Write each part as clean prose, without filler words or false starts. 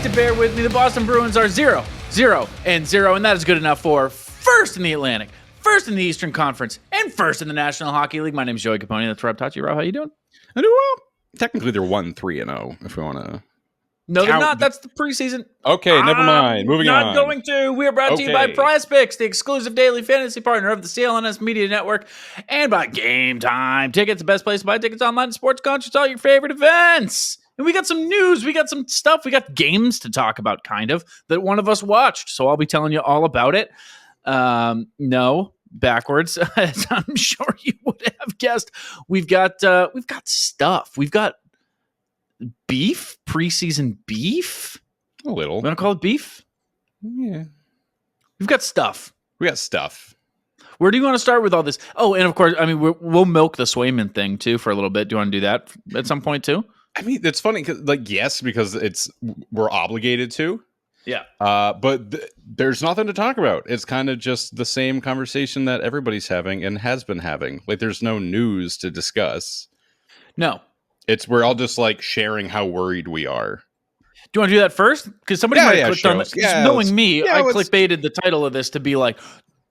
to bear with me. The Boston Bruins are 0-0-0, and that is good enough for first in the Atlantic, first in the Eastern Conference, and first in the National Hockey League. My name is Joey Copponi. That's Rob Tocci. Rob, how you doing? I do well. Technically, they're 1-3-0 if we want to. No, they're not. That's the preseason. Okay, never mind. Moving on. Not going to. We are brought to you by Prize Picks, the exclusive daily fantasy partner of the CLNS Media Network, and by Game Time Tickets, the best place to buy tickets online, sports concerts, all your favorite events. And we got some news. We got some stuff. We got games to talk about, kind of, that one of us watched. So I'll be telling you all about it. No, backwards. As I'm sure you would have guessed. We've got stuff. We've got beef, preseason beef. A little. You want to call it beef? Yeah. We've got stuff. We got stuff. Where do you want to start with all this? Oh, and of course, I mean, we'll milk the Swayman thing too for a little bit. Do you want to do that at some point too? I mean, it's funny because, yes, because we're obligated to. Yeah. But there's nothing to talk about. It's kind of just the same conversation that everybody's having and has been having. Like, there's no news to discuss. No. We're all just like sharing how worried we are. Do you want to do that first? Because somebody might have clicked on this. Knowing me, I clickbaited the title of this to be like,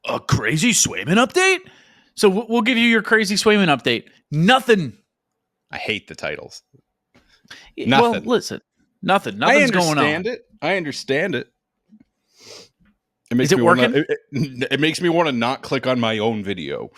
a crazy Swayman update? So we'll give you your crazy Swayman update. Nothing. I hate the titles. Nothing. Well, listen. Nothing's going on. I understand it. Is it working? It makes me want to not click on my own video.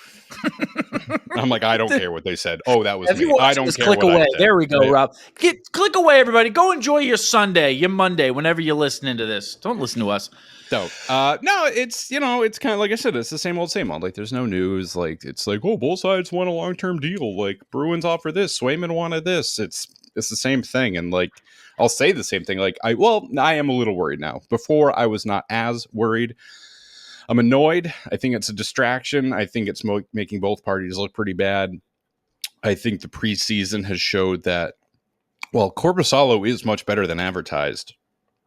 I'm like, I don't care what they said. Oh, that was me. I don't care. Click what away. I said. There we go, Rob. Click away, everybody. Go enjoy your Sunday, your Monday, whenever you're listening to this. Don't listen to us. No, it's it's kind of like I said, it's the same old. Like, there's no news. Like, it's like, oh, both sides want a long-term deal. Like, Bruins offer this, Swayman wanted this. It's the same thing, and like, I'll say the same thing. Like, I am a little worried now. Before, I was not as worried. I'm annoyed. I think it's a distraction. I think it's making both parties look pretty bad. I think the preseason has showed that, well, Korpisalo is much better than advertised.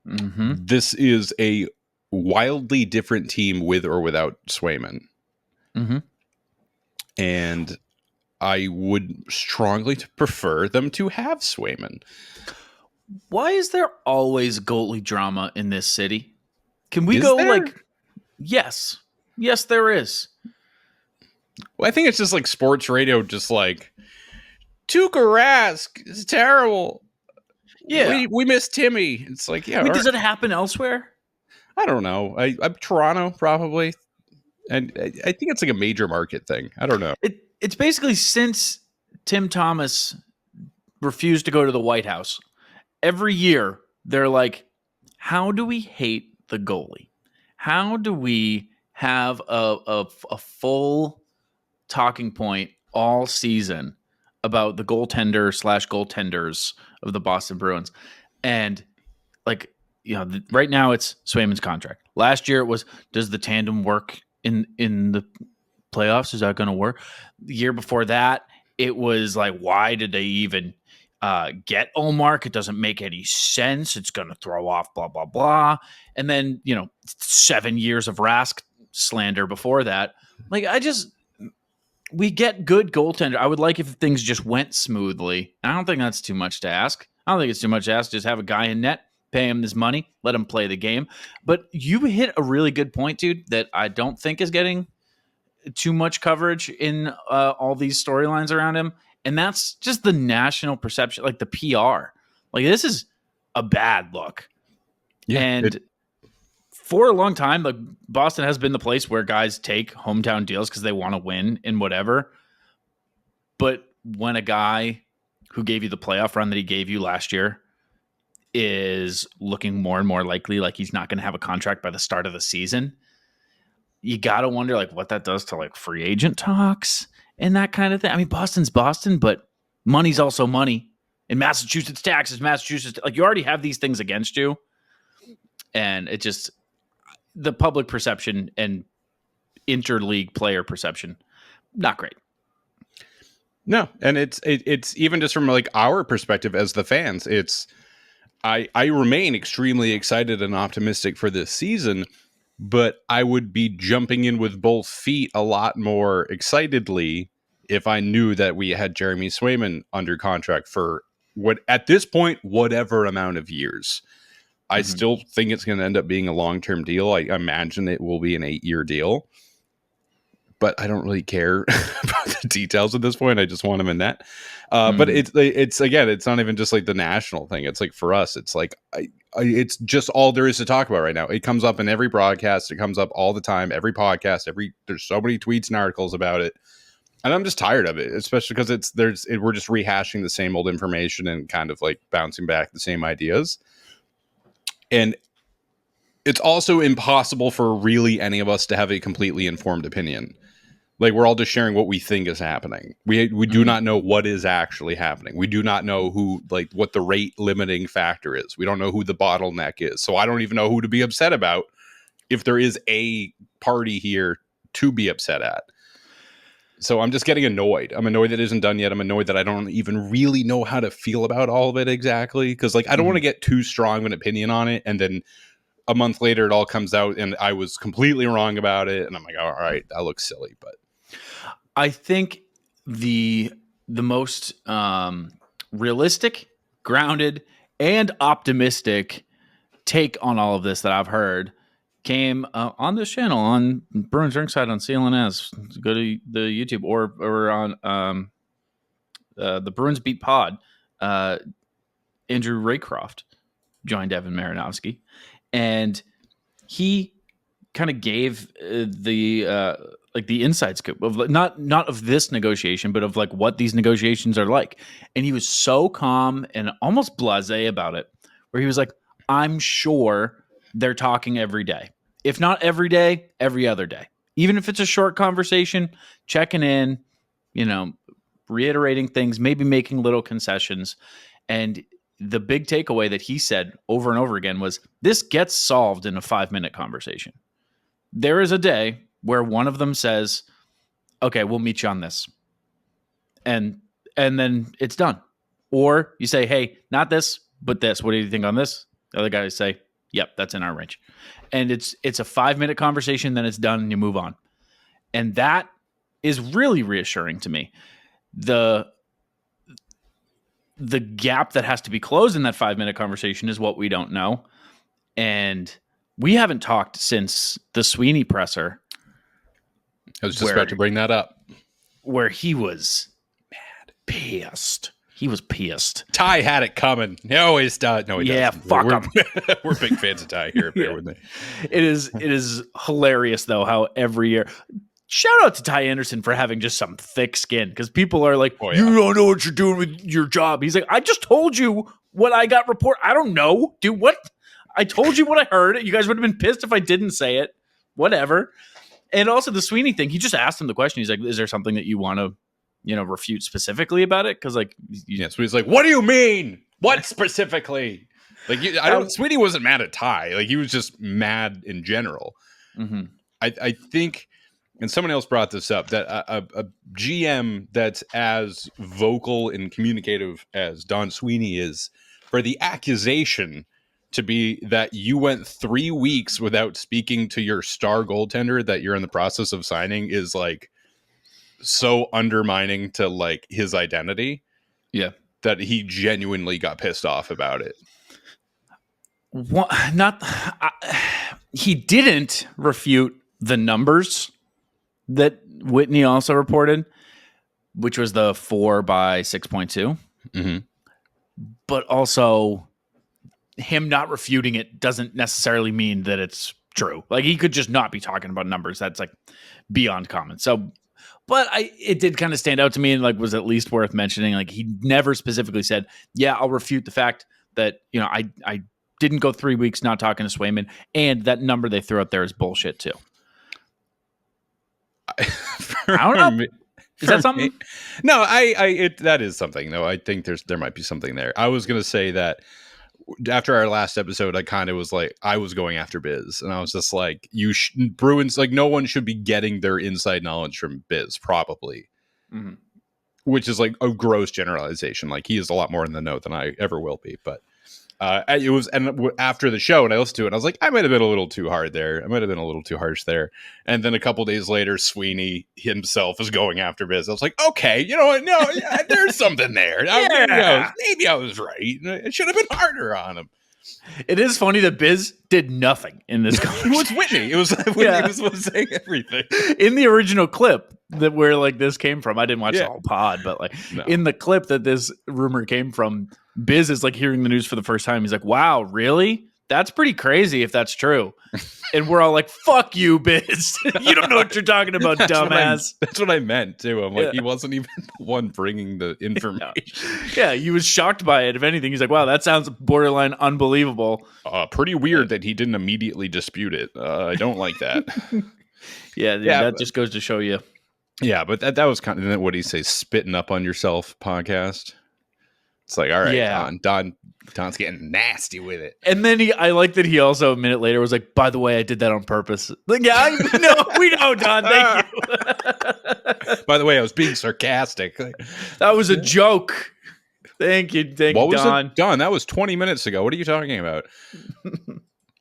Mm-hmm. This is a wildly different team with or without Swayman. Mm-hmm. And I would strongly prefer them to have Swayman. Why is there always goalie drama in this city? Can we yes, there is. Well, I think it's just like sports radio, just like, Tuukka Rask is terrible. Yeah. We miss Timmy. It's like, yeah. Does it happen elsewhere? I don't know. I'm Toronto, probably. And I think it's like a major market thing. I don't know. It's basically since Tim Thomas refused to go to the White House, every year they're like, how do we hate the goalie? How do we have a full talking point all season about the goaltenders of the Boston Bruins? And like, right now it's Swayman's contract. Last year it was, does the tandem work in the playoffs? Is that going to work? The year before that, it was like, why did they even get Ullmark? It doesn't make any sense. It's going to throw off blah, blah, blah. And then, 7 years of Rask slander before that. Like, we get good goaltender. I would like if things just went smoothly. I don't think that's too much to ask. I don't think it's too much to ask. Just have a guy in net, pay him this money, let him play the game. But you hit a really good point, dude, that I don't think is getting too much coverage in all these storylines around him. And that's just the national perception, like the PR. Like, this is a bad look. Yeah, and for a long time, like, Boston has been the place where guys take hometown deals because they want to win and whatever. But when a guy who gave you the playoff run that he gave you last year is looking more and more likely like he's not going to have a contract by the start of the season, you got to wonder like what that does to like free agent talks and that kind of thing. I mean, Boston's Boston, but money's also money. In Massachusetts, taxes, like, you already have these things against you. And it just, the public perception and interleague player perception, not great. No, and it's even just from like our perspective as the fans, I remain extremely excited and optimistic for this season, but I would be jumping in with both feet a lot more excitedly if I knew that we had Jeremy Swayman under contract for what at this point, whatever amount of years. I still think it's going to end up being a long-term deal. I imagine it will be an 8-year deal, but I don't really care about the details at this point. I just want him in net. But it's again, it's not even just like the national thing. It's like for us, it's like it's just all there is to talk about right now. It comes up in every broadcast. It comes up all the time, every podcast. There's so many tweets and articles about it, and I'm just tired of it. Especially because we're just rehashing the same old information and kind of like bouncing back the same ideas. And it's also impossible for really any of us to have a completely informed opinion. Like, we're all just sharing what we think is happening. We do not know what is actually happening. We do not know what the rate limiting factor is. We don't know who the bottleneck is. So I don't even know who to be upset about if there is a party here to be upset at. So I'm just getting annoyed. I'm annoyed that it isn't done yet. I'm annoyed that I don't even really know how to feel about all of it exactly. Because I don't want to get too strong of an opinion on it. And then a month later, it all comes out and I was completely wrong about it. And I'm like, all right, that looks silly. But I think the most realistic, grounded, and optimistic take on all of this that I've heard came on this channel on Bruins Ringside on CLNS. Go to the YouTube or on the Bruins Beat Pod. Andrew Raycroft joined Evan Marinofski, and he kind of gave the inside scoop of not of this negotiation, but of like what these negotiations are like. And he was so calm and almost blasé about it, where he was like, I'm sure they're talking every day. If not every day, every other day. Even if it's a short conversation, checking in, reiterating things, maybe making little concessions. And the big takeaway that he said over and over again was, this gets solved in a 5-minute conversation. There is a day where one of them says, okay, we'll meet you on this. And then it's done. Or you say, hey, not this, but this. What do you think on this? The other guys say, yep, that's in our range. And it's a 5-minute conversation, then it's done and you move on. And that is really reassuring to me. The gap that has to be closed in that 5-minute conversation is what we don't know. And we haven't talked since the Sweeney presser. I was just about to bring that up. Where he was mad, pissed. He was pissed. Ty had it coming. He always does. No, he doesn't. Yeah, fuck him. We're big fans of Ty here. Bear with me. It is hilarious, though, how every year... Shout out to Ty Anderson for having just some thick skin, because people are like, you don't know what you're doing with your job. He's like, I just told you what I got report. I don't know. Dude, what? I told you what I heard. You guys would have been pissed if I didn't say it. Whatever. And also the Sweeney thing, he just asked him the question. He's like, is there something that you want to, refute specifically about it? Because so he's like, what do you mean? What specifically? Sweeney wasn't mad at Ty. Like, he was just mad in general. Mm-hmm. I think, and someone else brought this up, that a GM that's as vocal and communicative as Don Sweeney is, for the accusation to be that you went 3 weeks without speaking to your star goaltender that you're in the process of signing, is like so undermining to like his identity. Yeah. That he genuinely got pissed off about it. He didn't refute the numbers that Whitney also reported, which was the 4 by 6.2. Mm-hmm. But also, him not refuting it doesn't necessarily mean that it's true. Like, he could just not be talking about numbers. That's like beyond common. So, but it did kind of stand out to me and like was at least worth mentioning. Like, he never specifically said, yeah, I'll refute the fact that, I didn't go 3 weeks not talking to Swayman, and that number they threw out there is bullshit too. I don't know. Is that something? No, that is something though. I think there might be something there. I was going to say that after our last episode, I kind of was like, I was going after Biz, and I was just like, Bruins, like, no one should be getting their inside knowledge from Biz, probably. Mm-hmm. Which is like a gross generalization. Like, he is a lot more in the know than I ever will be, but it was, and after the show, and I listened to it, I was like, I might have been a little too hard there. I might have been a little too harsh there. And then a couple days later, Sweeney himself is going after Biz. I was like, okay, you know what? No, there's something there. Maybe I was right. I should have been harder on him. It is funny that Biz did nothing in this It conversation. was Whitney. It was Whitney was saying everything. In the original clip that where like this came from, I didn't watch Yeah. the whole pod, but like No. in the clip that this rumor came from, Biz is like hearing the news for the first time. He's like, wow, really? That's pretty crazy if that's true. And we're all like, fuck you, Biz. You don't know what you're talking about, dumbass. That's what I meant too. I'm like, he wasn't even the one bringing the information. Yeah, he was shocked by it. If anything, he's like, wow, that sounds borderline unbelievable. Pretty weird that he didn't immediately dispute it. I don't like that. Yeah, that just goes to show you. Yeah, but that was kind of what he say, spitting up on yourself podcast. It's like, all right, Don's getting nasty with it. And then I like that he also a minute later was like, by the way, I did that on purpose. Like, yeah, we know, Don. Thank you. By the way, I was being sarcastic. That was a joke. Thank you, Don. Don, that was 20 minutes ago. What are you talking about?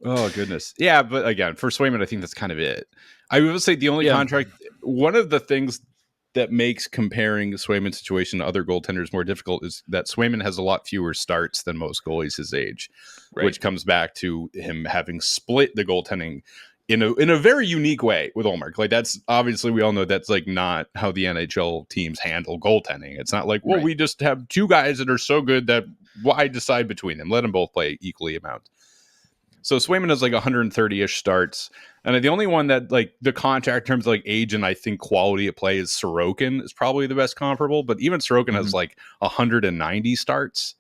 Oh, goodness. Yeah, but again, for Swayman, I think that's kind of it. I would say the only contract, one of the things that makes comparing Swayman's situation to other goaltenders more difficult is that Swayman has a lot fewer starts than most goalies his age, which comes back to him having split the goaltending in a very unique way with Ullmark. Like, that's obviously, we all know that's like not how the NHL teams handle goaltending. It's not like, well, we just have two guys that are so good that why decide between them? Let them both play equally amount. So Swayman has like 130-ish starts. And the only one that like the contract in terms of like age and I think quality of play is Sorokin is probably the best comparable. But even Sorokin has like 190 starts.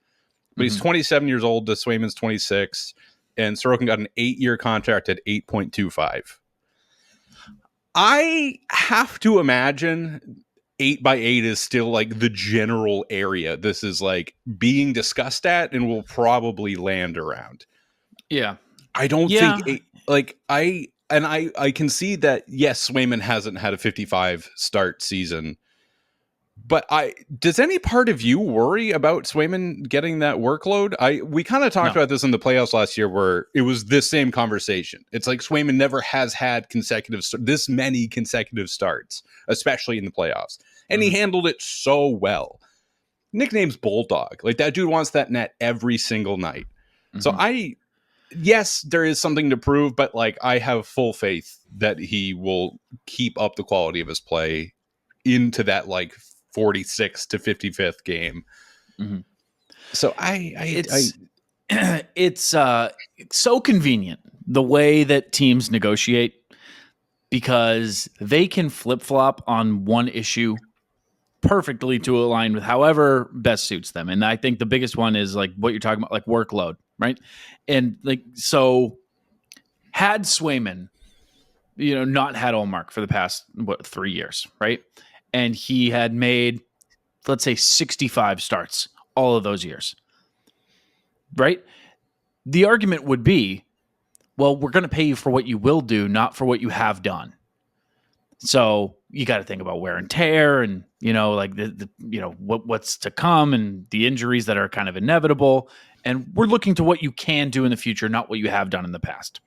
But he's 27 years old. The Swayman's 26. And Sorokin got an 8-year contract at 8.25. I have to imagine 8x8 is still like the general area this is like being discussed at and will probably land around. Yeah. I don't think I can see that, yes, Swayman hasn't had a 55 start season, but does any part of you worry about Swayman getting that workload? We kind of talked about this in the playoffs last year where it was this same conversation. It's like Swayman never has had this many consecutive starts, especially in the playoffs. And he handled it so well. Nickname's Bulldog. Like, that dude wants that net every single night. So yes, there is something to prove, but like I have full faith that he will keep up the quality of his play into that like 46 to 55th game. So it's so convenient the way that teams negotiate because they can flip-flop on one issue perfectly to align with however best suits them. And I think the biggest one is like what you're talking about, like workload, right? And like, so had Swayman, not had Ullmark for the past 3 years, right? And he had made, let's say, 65 starts all of those years, right? The argument would be, well, we're going to pay you for what you will do, not for what you have done. So you got to think about wear and tear and, like what's to come and the injuries that are kind of inevitable. And we're looking to what you can do in the future, not what you have done in the past.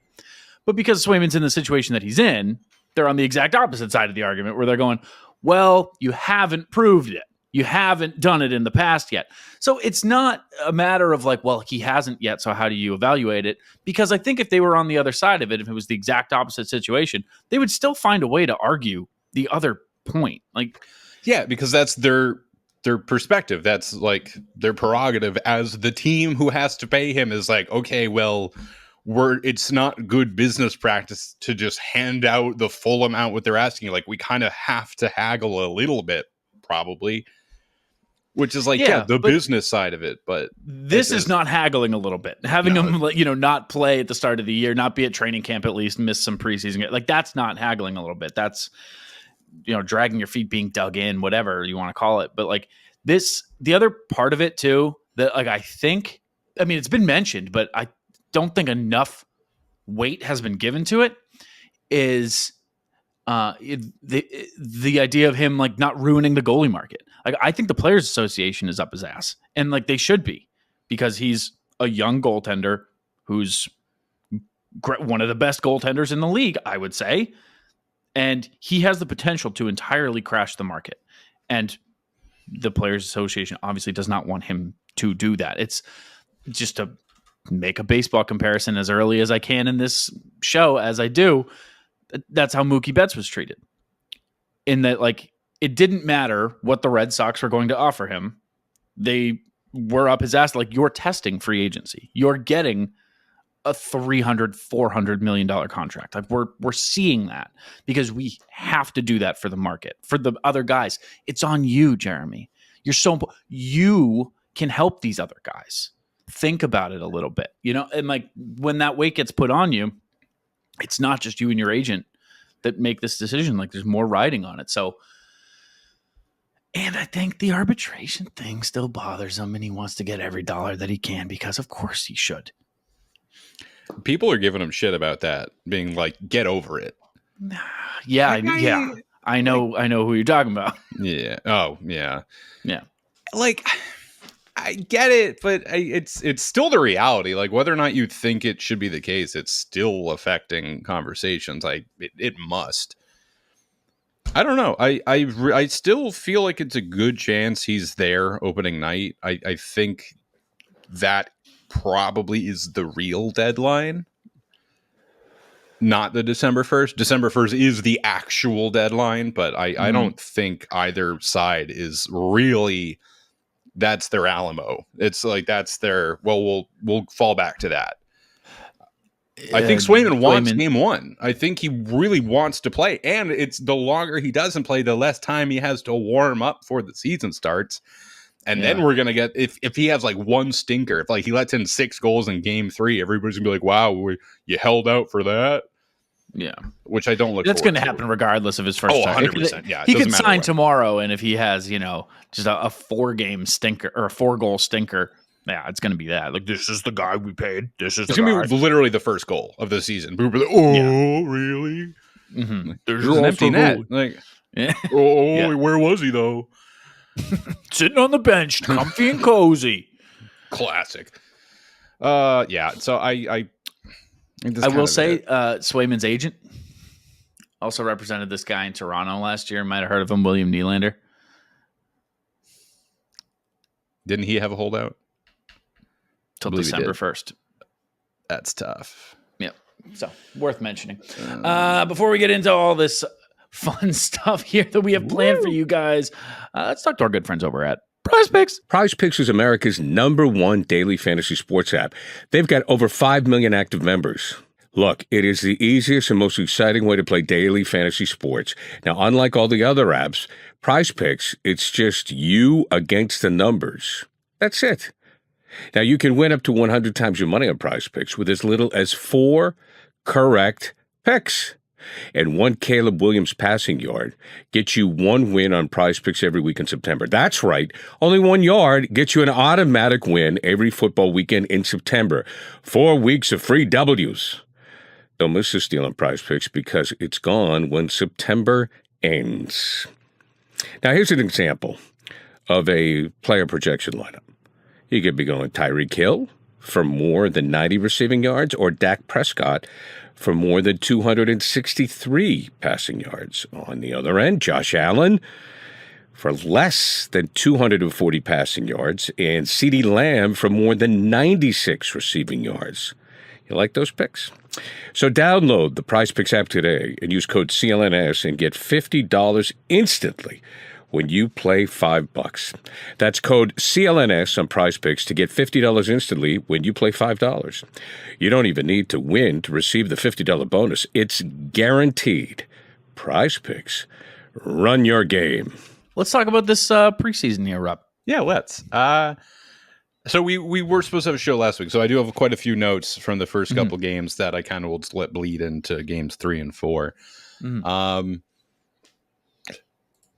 But because Swayman's in the situation that he's in, they're on the exact opposite side of the argument where they're going, well, you haven't proved it. You haven't done it in the past yet. So it's not a matter of like, well, he hasn't yet, so how do you evaluate it? Because I think if they were on the other side of it, if it was the exact opposite situation, they would still find a way to argue the other point. Like, yeah, because that's their perspective. That's like their prerogative as the team who has to pay him is like, okay, well, it's not good business practice to just hand out the full amount what they're asking. Like, we kind of have to haggle a little bit, probably. Which is like, the business side of it, but this is not haggling a little bit. Having him, not play at the start of the year, not be at training camp at least, miss some preseason. Like, that's not haggling a little bit. That's, dragging your feet, being dug in, whatever you want to call it. But like this, the other part of it too, that like it's been mentioned, but I don't think enough weight has been given to it. Is the idea of him like not ruining the goalie market. Like, I think the Players Association is up his ass, and like they should be, because he's a young goaltender who's one of the best goaltenders in the league, I would say, and he has the potential to entirely crash the market. And the Players Association obviously does not want him to do that. It's just make a baseball comparison as early as I can in this show, as I do, that's how Mookie Betts was treated. In that, like, it didn't matter what the Red Sox were going to offer him. They were up his ass. Like, you're testing free agency. You're getting a $300-400 million contract. Like, we're seeing that because we have to do that for the market. For the other guys, it's on you, Jeremy. You can help these other guys. Think about it a little bit, and like when that weight gets put on you, it's not just you and your agent that make this decision. Like, there's more riding on it. So, and I think the arbitration thing still bothers him, and he wants to get every dollar that he can because, of course, he should. People are giving him shit about that, being like, "Get over it." Yeah, I know who you're talking about. Yeah. Oh, yeah. Yeah. Like, I get it, but it's still the reality. Like, whether or not you think it should be the case, it's still affecting conversations. Like, it must. I don't know. I still feel like it's a good chance he's there opening night. I think that probably is the real deadline, not the December 1st. December 1st is the actual deadline, but I don't think either side is really... That's their Alamo. It's like that's their. Well, we'll fall back to that. I think Swayman wants game one. I think he really wants to play, and it's the longer he doesn't play, the less time he has to warm up before the season starts. And then we're gonna get if he has like one stinker, if like he lets in 6 goals in game 3, everybody's gonna be like, "Wow, you held out for that." Yeah, which I don't look. That's going to happen regardless of his first. 100%. Yeah, he could sign tomorrow, and if he has, just a 4-game stinker or a 4-goal stinker, yeah, it's going to be that. Like, this is the guy we paid. It's going to be literally the first goal of the season. People like, really? Mm-hmm. There's an empty net. Like, where was he though? Sitting on the bench, comfy and cozy. Classic. Yeah. So I will say Swayman's agent also represented this guy in Toronto last year. Might have heard of him, William Nylander. Didn't he have a holdout? Till December 1st. That's tough. Yep. So, worth mentioning. Before we get into all this fun stuff here that we have planned for you guys, let's talk to our good friends over at Prize Picks. Prize Picks is America's #1 daily fantasy sports app. They've got over 5 million active members. Look, it is the easiest and most exciting way to play daily fantasy sports. Now, unlike all the other apps, Prize Picks, it's just you against the numbers. That's it. Now, you can win up to 100 times your money on Prize Picks with as little as 4 correct picks. And 1 Caleb Williams passing yard gets you 1 win on Prize Picks every week in September. That's right. Only 1 yard gets you an automatic win every football weekend in September. 4 weeks of free W's. Don't miss this deal on Prize Picks because it's gone when September ends. Now, here's an example of a player projection lineup. You could be going Tyreek Hill for more than 90 receiving yards or Dak Prescott for more than 263 passing yards. On the other end, Josh Allen for less than 240 passing yards and CeeDee Lamb for more than 96 receiving yards. You like those picks? So download the Prize Picks app today and use code CLNS and get $50 instantly when you play $5. That's code CLNS on Prize Picks to get $50 instantly when you play $5. You don't even need to win to receive the $50 bonus. It's guaranteed. Prize Picks. Run your game. Let's talk about this preseason here, Rob. Yeah, let's. So we were supposed to have a show last week, so I do have quite a few notes from the first couple games that I kind of will just let bleed into games 3 and 4.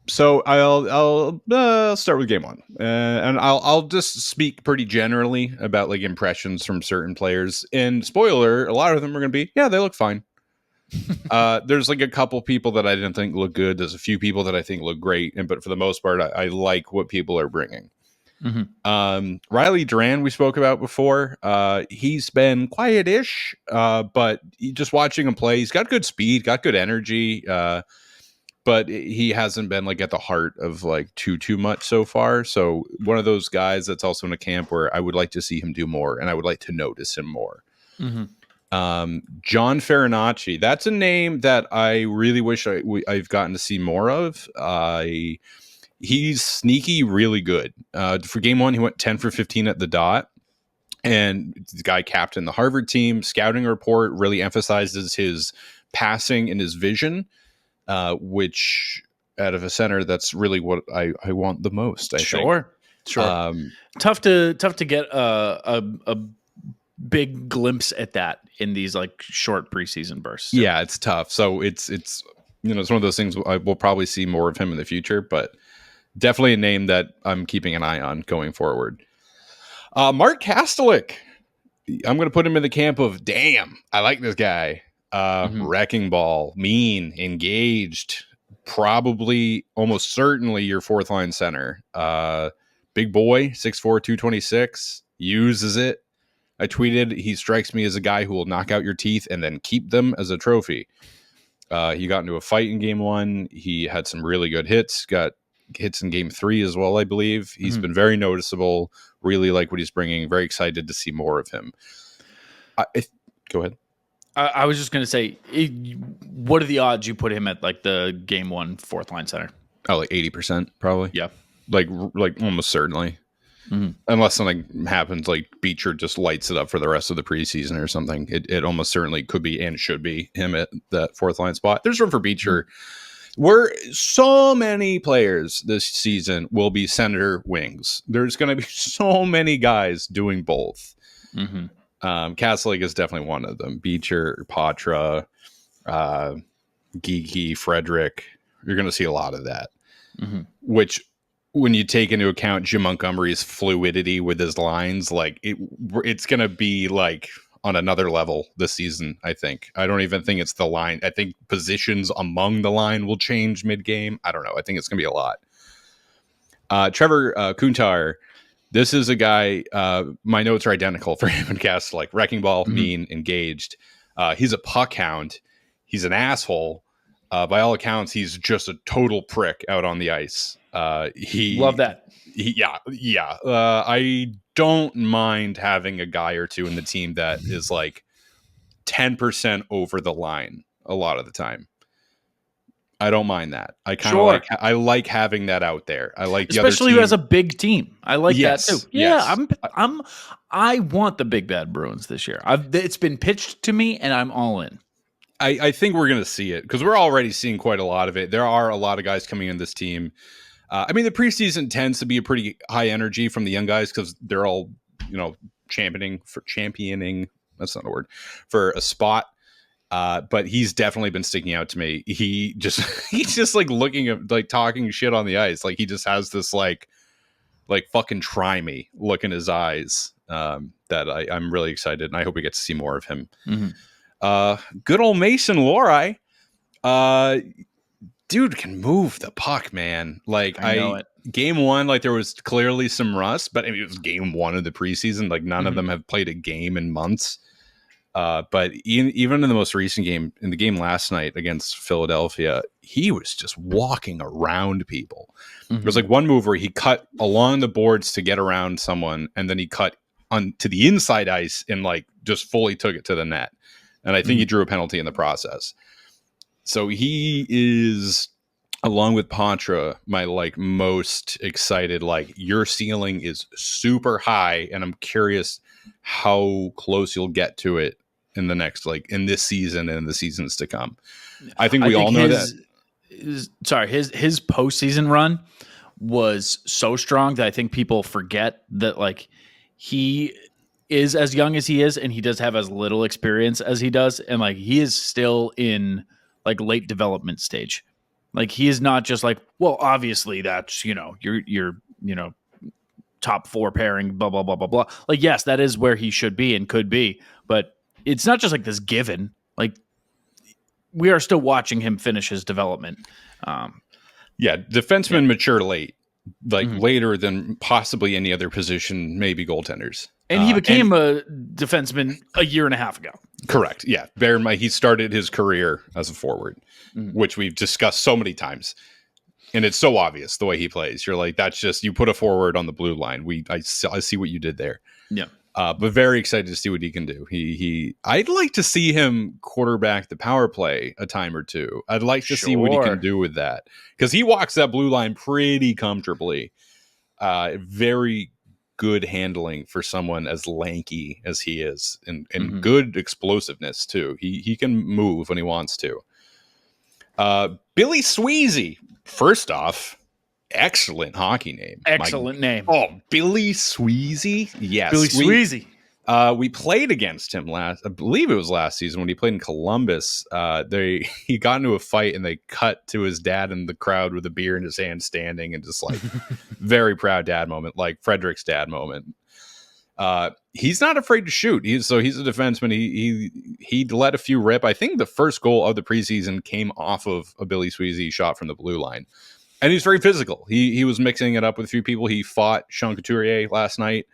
So I'll start with game 1, and I'll just speak pretty generally about like impressions from certain players. And spoiler, a lot of them are going to be, yeah, they look fine. There's like a couple people that I didn't think look good. There's a few people that I think look great, but for the most part, I like what people are bringing. Riley Duran, we spoke about before. He's been quiet-ish, but just watching him play, he's got good speed, got good energy. but he hasn't been like at the heart of like too much so far. So one of those guys that's also in a camp where I would like to see him do more, and I would like to notice him more. Mm-hmm. John Farinacci. That's a name that I really wish I've gotten to see more of. He's sneaky, really good. For game one, he went 10 for 15 at the dot. And the guy captained the Harvard team. Scouting report really emphasizes his passing and his vision, which out of a center, that's really what I want the most. I think. Sure. Tough to get a big glimpse at that in these like short preseason bursts. So. Yeah, it's tough. So it's it's one of those things. I will probably see more of him in the future, but definitely a name that I'm keeping an eye on going forward. Mark Kastelik. I'm going to put him in the camp of, damn, I like this guy. Wrecking ball, mean, engaged, probably almost certainly your fourth line center. Big boy, 6'4", 226, uses it. I tweeted, he strikes me as a guy who will knock out your teeth and then keep them as a trophy. He got into a fight in game one. He had some really good hits, got hits in game three as well, I believe. He's been very noticeable. Really like what he's bringing. Very excited to see more of him. Go ahead. I was just going to say, what are the odds you put him at like the game one fourth line center? Oh, like 80% probably. Yeah. Like almost certainly. Unless something happens, like Beecher just lights it up for the rest of the preseason or something. It almost certainly could be and should be him at that fourth line spot. There's room for Beecher. Where so many players this season will be center wings. There's going to be so many guys doing both. Kastelik is definitely one of them. Beecher, Poitras, Geeky, Frederick. You're going to see a lot of that. Which, when you take into account Jim Montgomery's fluidity with his lines, like it's going to be like on another level this season, I think. I don't even think it's the line. I think positions among the line will change mid-game. I don't know. I think it's going to be a lot. Trevor Kuntar. This is a guy, my notes are identical for him and Kastelik. Wrecking ball, mean, engaged. He's a puck hound. He's an asshole. By all accounts, he's just a total prick out on the ice. Love that. I don't mind having a guy or two in the team that is like 10% over the line a lot of the time. I don't mind that. I kind of I like having that out there. I like, especially the other team. as a big team. I like that too. Yeah, yes. I want the big bad Bruins this year. It's been pitched to me, and I'm all in. I think we're going to see it because we're already seeing quite a lot of it. There are a lot of guys coming in this team. I mean, the preseason tends to be a pretty high energy from the young guys because they're all, championing. That's not a word, for a spot. But he's definitely been sticking out to me. He's just like looking at, like, talking shit on the ice. Like, he just has this like fucking try me look in his eyes. That I'm really excited, and I hope we get to see more of him. Good old Mason Lohrei. Dude can move the puck, man. Like, I know it. Game one, like, there was clearly some rust, but I mean, it was game one of the preseason. Like, none of them have played a game in months. But even in the most recent game, in the game last night against Philadelphia, he was just walking around people. There was like one move where he cut along the boards to get around someone, and then he cut to the inside ice and like just fully took it to the net. And I think he drew a penalty in the process. So he is, along with Poitras, my like most excited. Like, your ceiling is super high, and I'm curious how close you'll get to it in the next, like, in this season and the seasons to come. I think all know that. His postseason run was so strong that I think people forget that, like, he is as young as he is, and he does have as little experience as he does, and like, he is still in like late development stage. Like, he is not just like, well, obviously that's, your top four pairing, blah blah blah blah blah. Like, yes, that is where he should be and could be, but it's not just like this given. Like, we are still watching him finish his development. Defensemen mature late, like later than possibly any other position, maybe goaltenders. And he became a defenseman a year and a half ago. Correct. Yeah. Bear in mind, he started his career as a forward, which we've discussed so many times. And it's so obvious the way he plays. You're like, that's just, you put a forward on the blue line. I see what you did there. Yeah. But very excited to see what he can do. I'd like to see him quarterback the power play a time or two. I'd like to see what he can do with that, because he walks that blue line pretty comfortably. Very good handling for someone as lanky as he is, and good explosiveness too. He can move when he wants to. Billy Sweezy, first off, excellent hockey name. Excellent name. Oh, Billy Sweezy. Yes. Billy Sweezy. We played against him I believe it was last season when he played in Columbus. He got into a fight and they cut to his dad in the crowd with a beer in his hand standing, and just like very proud dad moment, like Frederick's dad moment. He's not afraid to shoot. He's a defenseman. He let a few rip. I think the first goal of the preseason came off of a Billy Sweezy shot from the blue line. And he's very physical. He was mixing it up with a few people. He fought Sean Couturier last night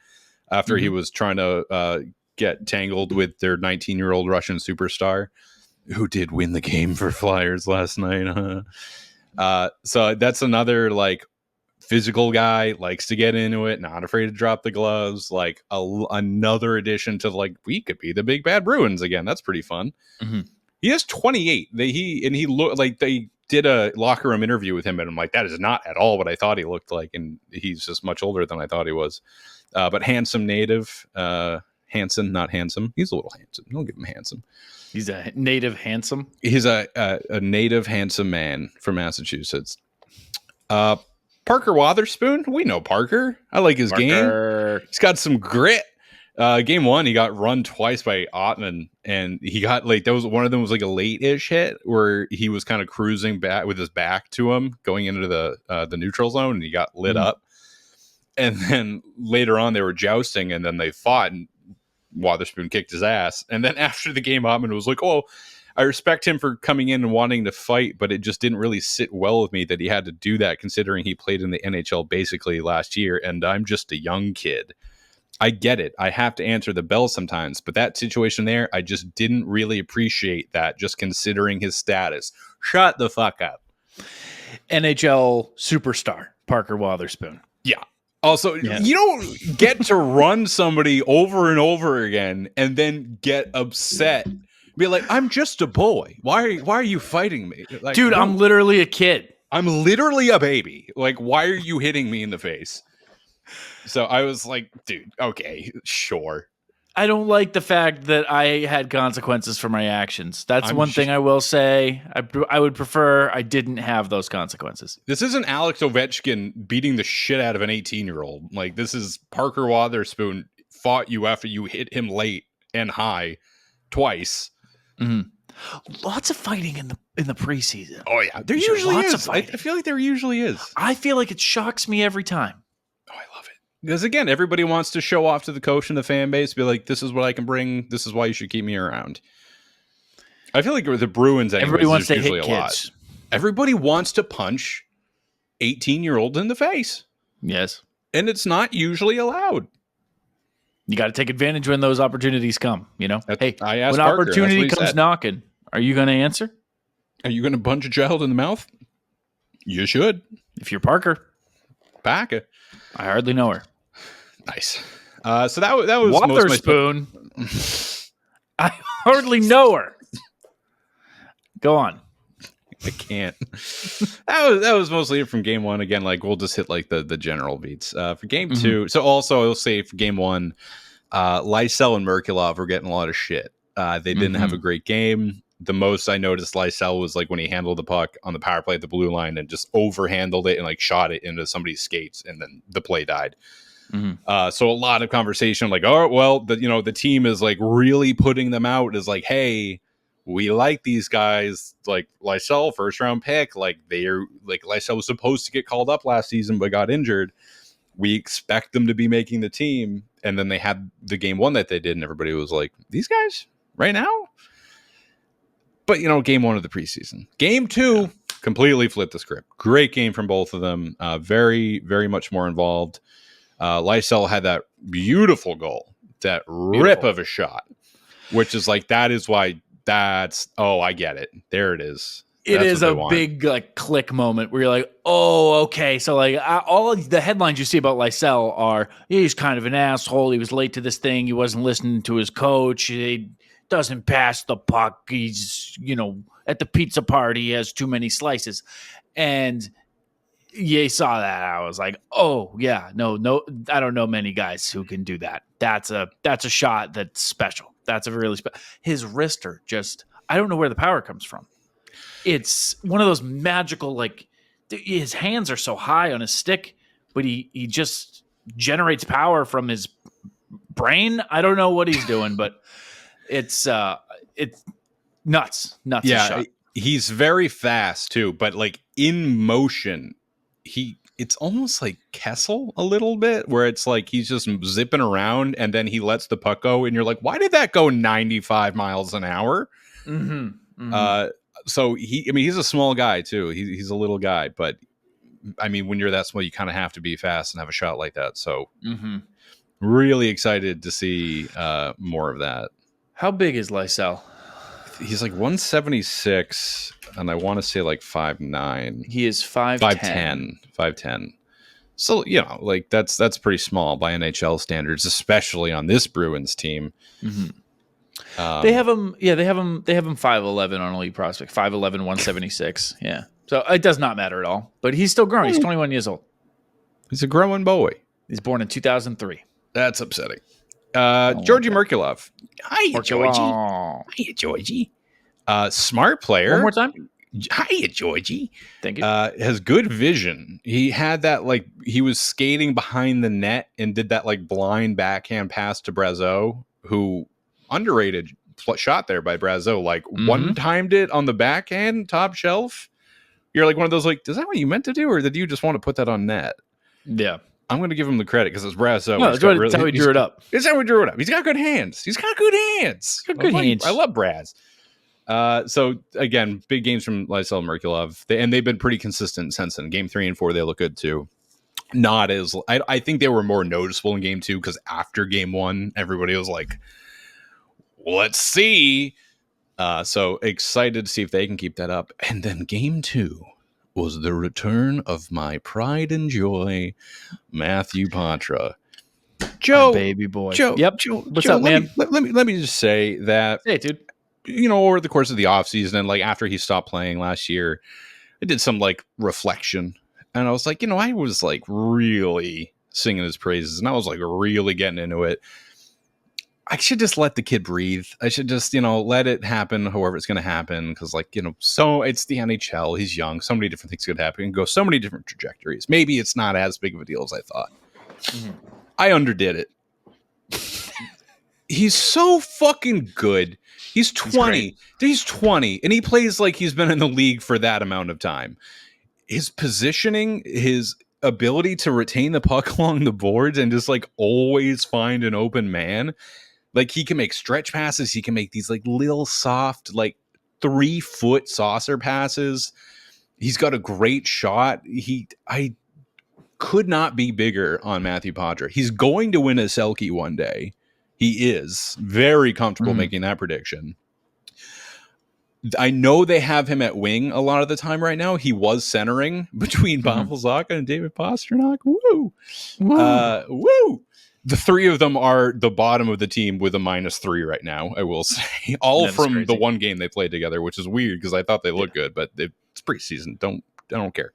after he was trying to get tangled with their 19-year-old Russian superstar, who did win the game for Flyers last night. So that's another like physical guy, likes to get into it, not afraid to drop the gloves. Like another addition to like, we could be the big bad Bruins again. That's pretty fun. He is 28. He looked like they did a locker room interview with him, and I'm like, that is not at all what I thought he looked like, and he's just much older than I thought he was. But handsome native, handsome, not handsome. He's a little handsome. Don't give him handsome. He's a native handsome. He's a native handsome man from Massachusetts. Parker Wotherspoon. We know Parker. I like his game. He's got some grit. Game one, he got run twice by Ottman, and he got like, that was one of them was like a late-ish hit where he was kind of cruising back with his back to him going into the neutral zone, and he got lit up. And then later on they were jousting, and then they fought, and Wotherspoon kicked his ass. And then after the game, Ottman was like, oh, I respect him for coming in and wanting to fight, but it just didn't really sit well with me that he had to do that, considering he played in the NHL basically last year, and I'm just a young kid. I get it. I have to answer the bell sometimes, but that situation there, I just didn't really appreciate that, just considering his status. Shut the fuck up. NHL superstar, Parker Wotherspoon. Yeah. Also, you don't get to run somebody over and over again and then get upset. Be like, I'm just a boy. Why are you fighting me? Like, dude, I'm literally a kid. I'm literally a baby. Like, why are you hitting me in the face? So I was like, dude, okay, sure. I don't like the fact that I had consequences for my actions. That's one thing I will say. I would prefer I didn't have those consequences. This isn't Alex Ovechkin beating the shit out of an 18-year-old. Like, this is Parker Wotherspoon fought you after you hit him late and high twice. Lots of fighting in the preseason. Oh yeah, there usually is. I feel like there usually is. I feel like it shocks me every time. Oh, I love it. Because again, everybody wants to show off to the coach and the fan base, be like, this is what I can bring. This is why you should keep me around. I feel like with the Bruins, everybody wants to hit kids. Everybody wants to punch 18-year-olds in the face. Yes. And it's not usually allowed. You got to take advantage when those opportunities come, you know? Hey, I asked when Parker, opportunity comes knocking, are you going to answer? Are you going to punch a child in the mouth? You should. If you're Parker. Parker. I hardly know her. Nice. So that was Wotherspoon. I hardly know her. Go on. I can't. that was mostly it from game one. Again, like we'll just hit like the general beats. For game two. So also I'll say for game one, Lysell and Merkulov were getting a lot of shit. They didn't have a great game. The most I noticed Lysell was like when he handled the puck on the power play at the blue line and just overhandled it and like shot it into somebody's skates, and then the play died. So a lot of conversation like, oh well, the team is like really putting them out as like, hey, we like these guys, like Lysell, first round pick. Like they're like Lysell was supposed to get called up last season but got injured. We expect them to be making the team, and then they had the game one that they did, and everybody was like, these guys right now. But, game one of the preseason. Game two completely flipped the script. Great game from both of them. Very, very much more involved. Lysell had that beautiful goal that Beautiful. rip of a shot, which is like, that is why I get it. There it is. It is a big like click moment where you're like, oh, okay. So like all of the headlines you see about Lysell are, he's kind of an asshole. He was late to this thing. He wasn't listening to his coach. He doesn't pass the puck. He's, at the pizza party, he has too many slices. And you saw that. I was like, oh yeah, no, I don't know many guys who can do that. That's a shot that's special. That's a really special. His wrister just, I don't know where the power comes from. It's one of those magical, like, his hands are so high on his stick, but he just generates power from his brain. I don't know what he's doing, but it's nuts. Yeah, shot. He's very fast too, but like in motion, it's almost like Kessel a little bit, where it's like he's just zipping around and then he lets the puck go, and you're like, why did that go 95 miles an hour? So he's a small guy too. He's a little guy, but I mean, when you're that small, you kind of have to be fast and have a shot like that. So really excited to see more of that. How big is Lysell? He's like 176, and I want to say like 5'9". He is 5'10". 5'10". So, like that's pretty small by NHL standards, especially on this Bruins team. They have him 5'11" on Elite Prospect, 5'11", 176. Yeah. So it does not matter at all. But he's still growing. He's 21 years old. He's a growing boy. He's born in 2003. That's upsetting. Georgi Merkulov. Hiya, Georgie. Hiya, Georgie. Smart player. One more time. Hiya, Georgie. Thank you. Has good vision. He had that, like, he was skating behind the net and did that, like, blind backhand pass to Brazeau, who underrated shot there by Brazeau. Like, one-timed it on the backhand, top shelf. You're like one of those, like, is that what you meant to do, or did you just want to put that on net? Yeah. I'm going to give him the credit because it's Brazeau. No, that's how he drew it up. It's how he drew it up. He's got good hands. I love Braz. So, again, big games from Lysell Merkulov. They've been pretty consistent since then. Game 3 and 4, they look good, too. Not as... I think they were more noticeable in Game 2 because after Game 1, everybody was like, let's see. So, excited to see if they can keep that up. And then Game 2 was the return of my pride and joy, Matthew Poitras. Joe, our baby boy. Joe, yep. Joe, What's up, man? Let me just say that, hey, dude. Over the course of the offseason and like after he stopped playing last year, I did some like reflection, and I was like, I was like really singing his praises, and I was like really getting into it. I should just let the kid breathe. I should just, let it happen however it's going to happen. Because, so it's the NHL. He's young. So many different things could happen and go so many different trajectories. Maybe it's not as big of a deal as I thought. I underdid it. He's so fucking good. He's 20. He's 20. And he plays like he's been in the league for that amount of time. His positioning, his ability to retain the puck along the boards and just like always find an open man. Like, he can make stretch passes. He can make these like little soft, like 3-foot saucer passes. He's got a great shot. I could not be bigger on Matthew Poitras. He's going to win a Selke one day. He is very comfortable making that prediction. I know they have him at wing a lot of the time right now. He was centering between Pavel Zacha and David Pastrnak. Woo! Woo! The three of them are the bottom of the team with a -3 right now, I will say. All from crazy. The one game they played together, which is weird because I thought they looked good, but it's preseason. I don't care.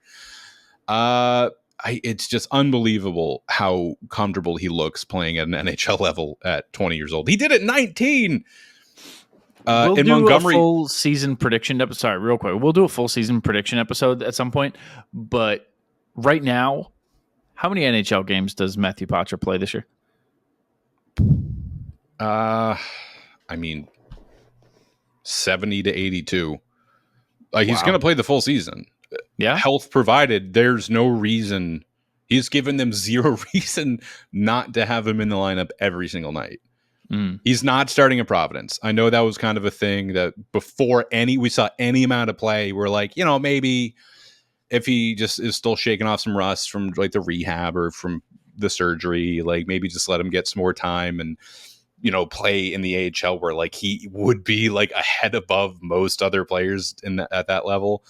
It's just unbelievable how comfortable he looks playing at an NHL level at 20 years old. He did it 19. We'll in do Montgomery, a full season prediction episode. Sorry, real quick. We'll do a full season prediction episode at some point. But right now, how many NHL games does Matthew Poitras play this year? I mean, 70 to 82. He's going to play the full season. Yeah. Health provided, there's no reason. He's given them zero reason not to have him in the lineup every single night. He's not starting at Providence. I know that was kind of a thing that before we saw any amount of play, we're like, maybe if he just is still shaking off some rust from like the rehab or from the surgery, like maybe just let him get some more time. And play in the AHL where like he would be like a head above most other players at that level.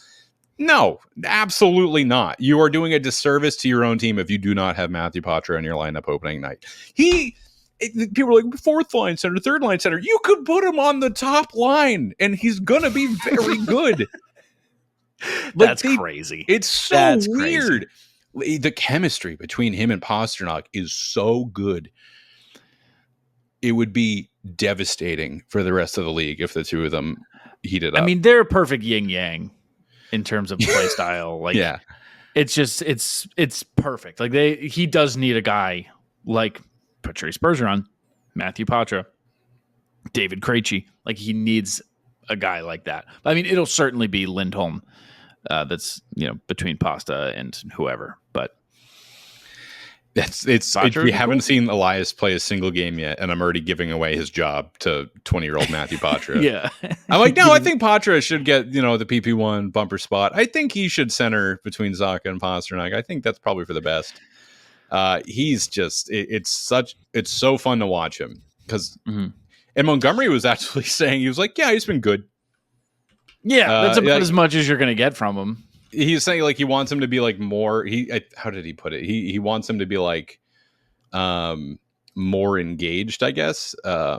No, absolutely not. You are doing a disservice to your own team if you do not have Matthew Poitras in your lineup opening night. People are like, fourth line center, third line center. You could put him on the top line and he's going to be very good. That's crazy. It's so weird. Crazy. The chemistry between him and Pastrnak is so good. It would be devastating for the rest of the league if the two of them heated up. I mean, they're a perfect yin yang in terms of play style. Like, yeah, it's just it's perfect. Like he does need a guy like Patrice Bergeron, Matthew Poitras, David Krejci. Like he needs a guy like that. I mean, it'll certainly be Lindholm. That's between Pasta and whoever, but we haven't seen Elias play a single game yet, and I'm already giving away his job to 20-year-old Matthew Poitras. Yeah, I'm like, no, I think Poitras should get the PP1 bumper spot. I think he should center between Zacha and Pastrnak. I think that's probably for the best. He's just it's so fun to watch him because and Montgomery was actually saying, he was like, yeah, he's been good. Yeah, that's about as much as you're going to get from him. He's saying like he wants him to be like more. How did he put it? He wants him to be like more engaged, I guess. Yeah,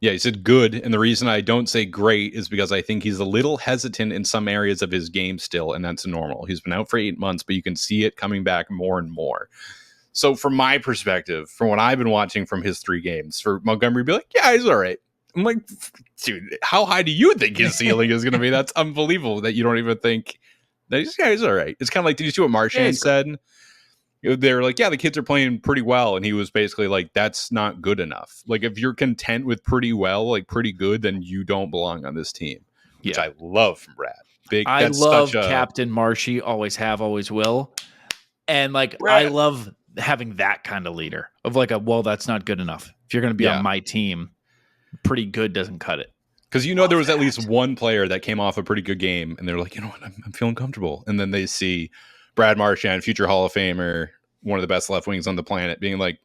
he said good, and the reason I don't say great is because I think he's a little hesitant in some areas of his game still, and that's normal. He's been out for 8 months, but you can see it coming back more and more. So from my perspective, from what I've been watching from his 3 games, for Montgomery to be like, yeah, he's all right. I'm like, dude, how high do you think his ceiling is going to be? That's unbelievable that you don't even think that he's all right. It's kind of like, did you see what Marchand said? They were like, yeah, the kids are playing pretty well. And he was basically like, that's not good enough. Like, if you're content with pretty well, like pretty good, then you don't belong on this team, which I love from Brad. I love Captain Marshy, always have, always will. And like, Brad. I love having that kind of leader of like well, that's not good enough. If you're going to be on my team, pretty good doesn't cut it. Because there was at least one player that came off a pretty good game, and they're like, you know what, I'm feeling comfortable. And then they see Brad Marchand, future Hall of Famer, one of the best left wings on the planet, being like,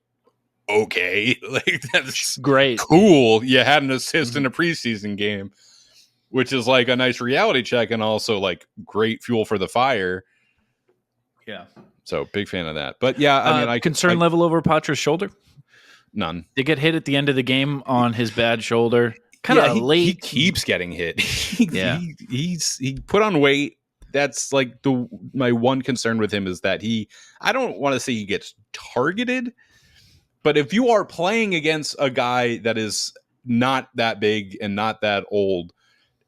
okay, like that's great, cool. You had an assist in a preseason game, which is like a nice reality check, and also like great fuel for the fire. Yeah. So big fan of that. But yeah, I mean, concern level over Poitras' shoulder. None. They get hit at the end of the game on his bad shoulder. Kind of late. He keeps getting hit. He put on weight. That's like my one concern with him is that I don't want to say he gets targeted, but if you are playing against a guy that is not that big and not that old